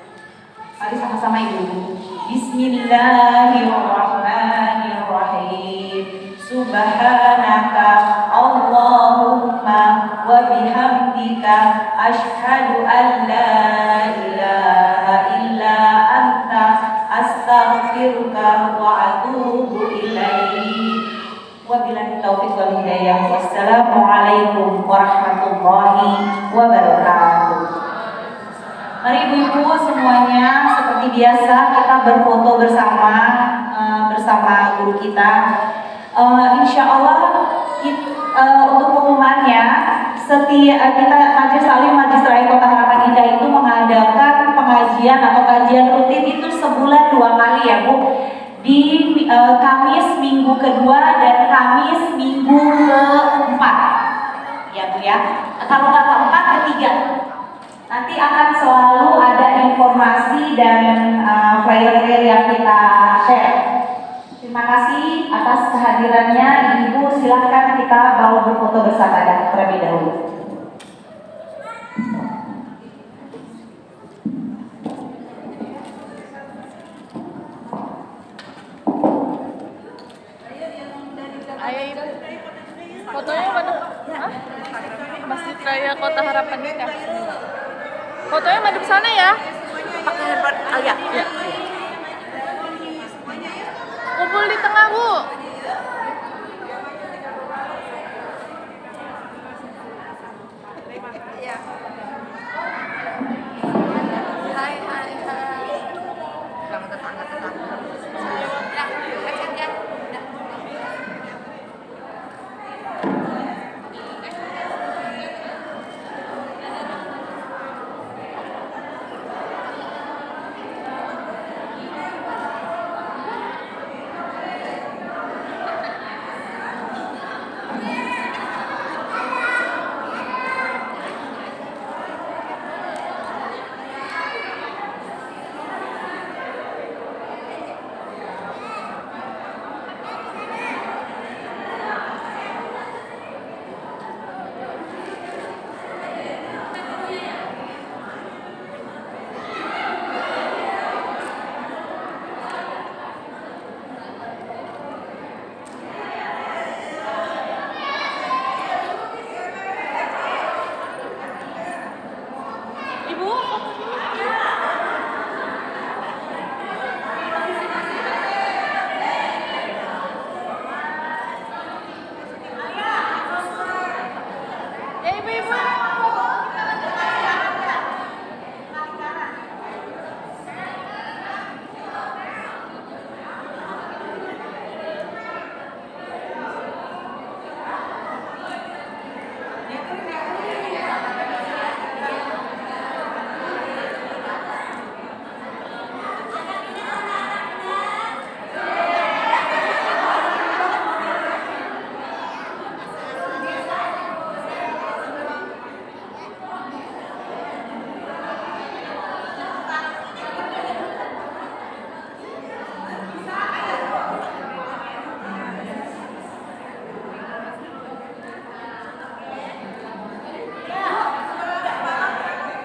Mari sama-sama ibu. Bismillahirrahmanirrahim. Subhanaka Allahumma wa bihamdika asyhadu an la ilaha illa anta astaghfiruka wa atubu ilaik. Wabillahi taufiq wal hidayah. Wassalamualaikum warahmatullahi wabarakatuh. Mari ibu-ibu semuanya, seperti biasa kita berfoto bersama guru kita. Insya Allah untuk pengumumannya, setiap kita Majelis Taklim Majelis Raya Kota Harapan Indah itu mengadakan pengajian atau kajian rutin itu sebulan 2 kali ya Bu. Di Kamis minggu kedua dan Kamis minggu keempat ya Bu ya. Kalau nggak keempat, ketiga. Nanti akan selalu ada informasi dan flyer-flyer yang kita share. Terima kasih atas kehadirannya Ibu. Silahkan kita bawa berfoto bersama terlebih dahulu. Fotonya mana? Masjid Raya Kota Harapan Indah. Fotonya madep sana ya. Pakai handphone. Ya. Kumpul di tengah Bu.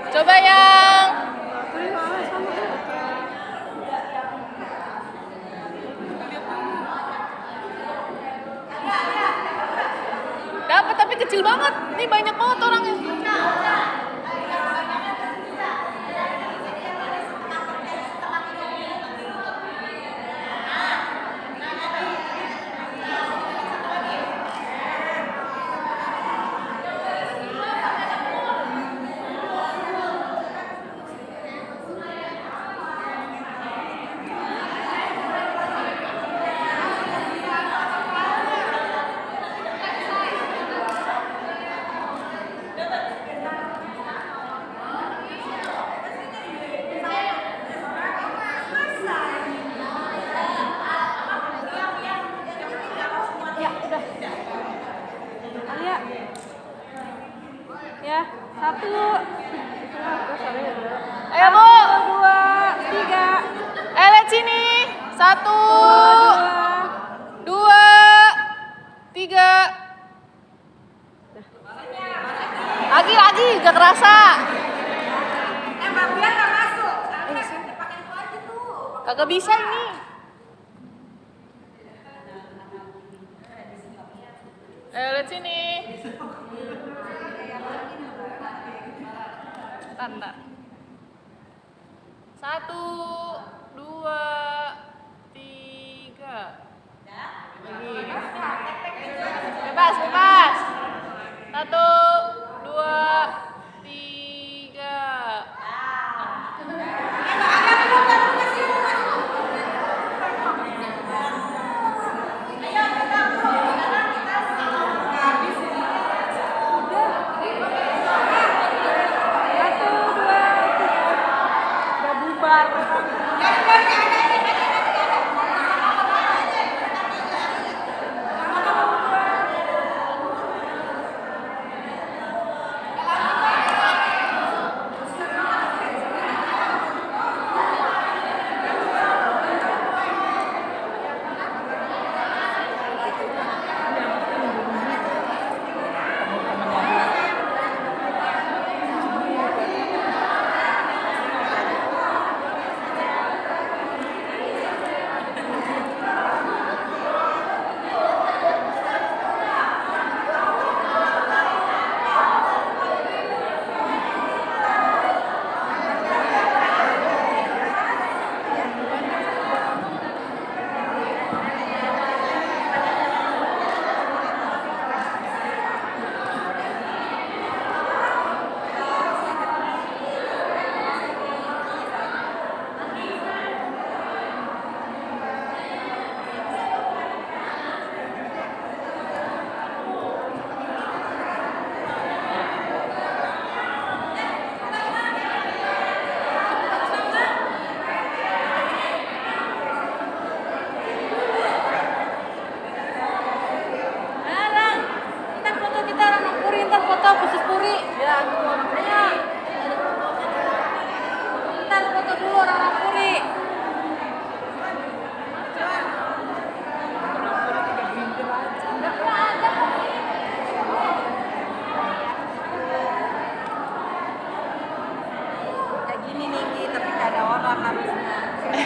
Coba yang dapat tapi kecil banget. Ini banyak banget orangnya. Ya, 1. Ayo Bu. 2, 3. Lihat sini. 1, 2, 3. Lagi, gak kerasa. Mbak Bia nggak masuk. Pakai itu aja tuh. Kagak bisa ini. Lihat sini. Bentar. 1, 2, 3. Bebas. 1, 2, 3.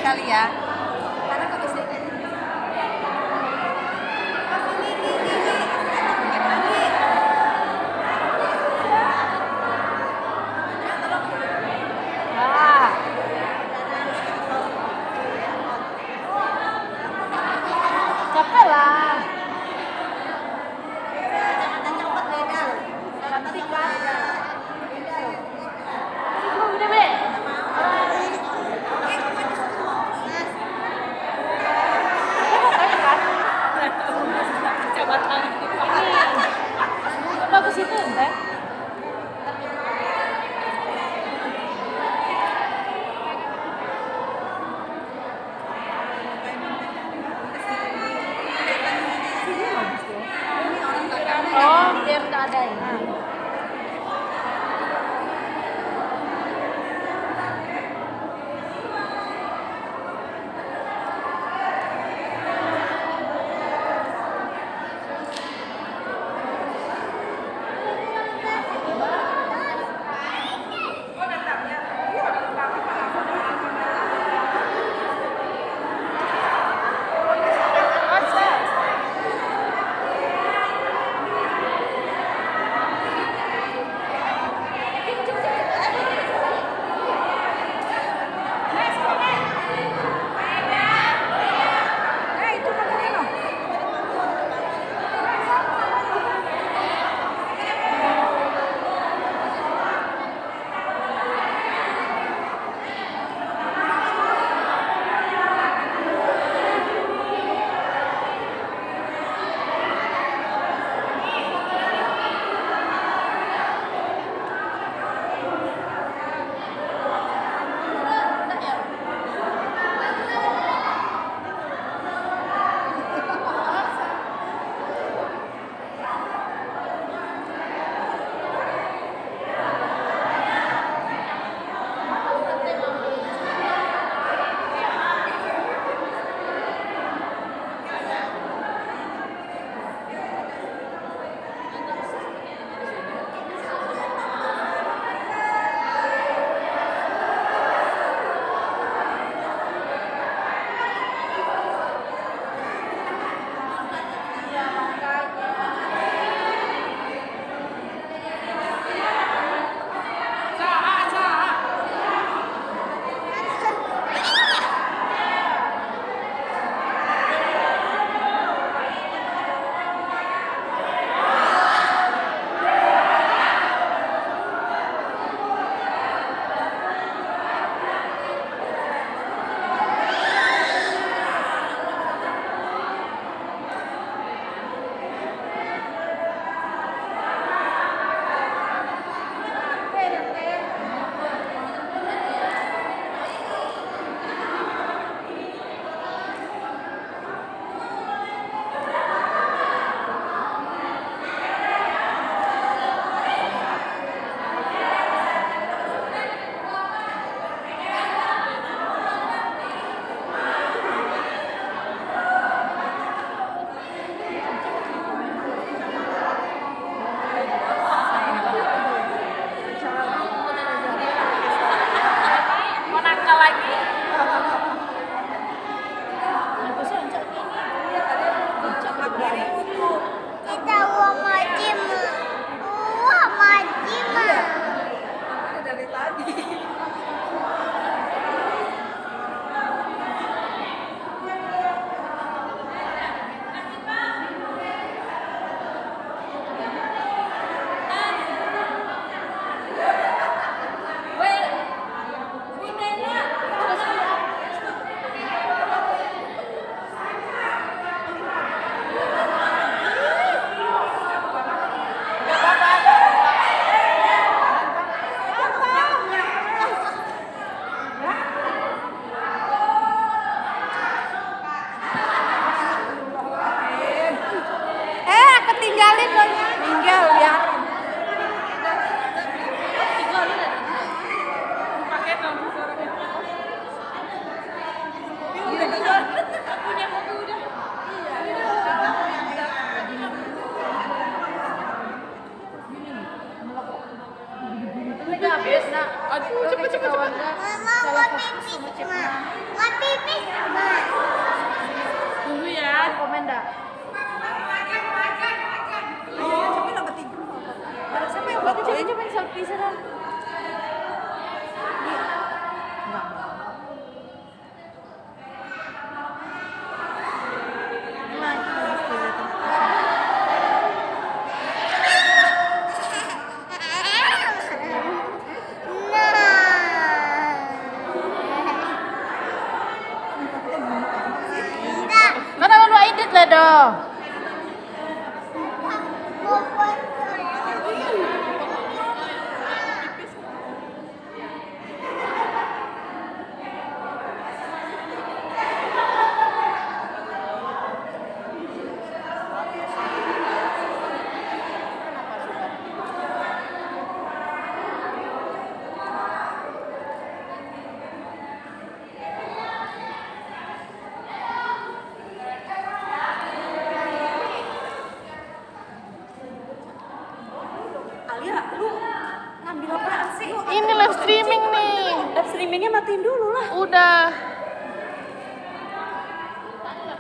Kali ya. Karena kalau sini. Capek lah. Jangan copot beda. Cantik kan? udah habis. Nah, aduh cepet. Salah fokus sama Cipna. Dulu ya. Komen dah. Siapa yang buat itu? Coba selfie sana. Mana lu edit lah dong. Alia, lu ngambil apaan sih? Ini live streaming nih. Live streamingnya matiin dulu lah. Udah.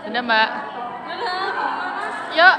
Udah, Mbak. Yuk.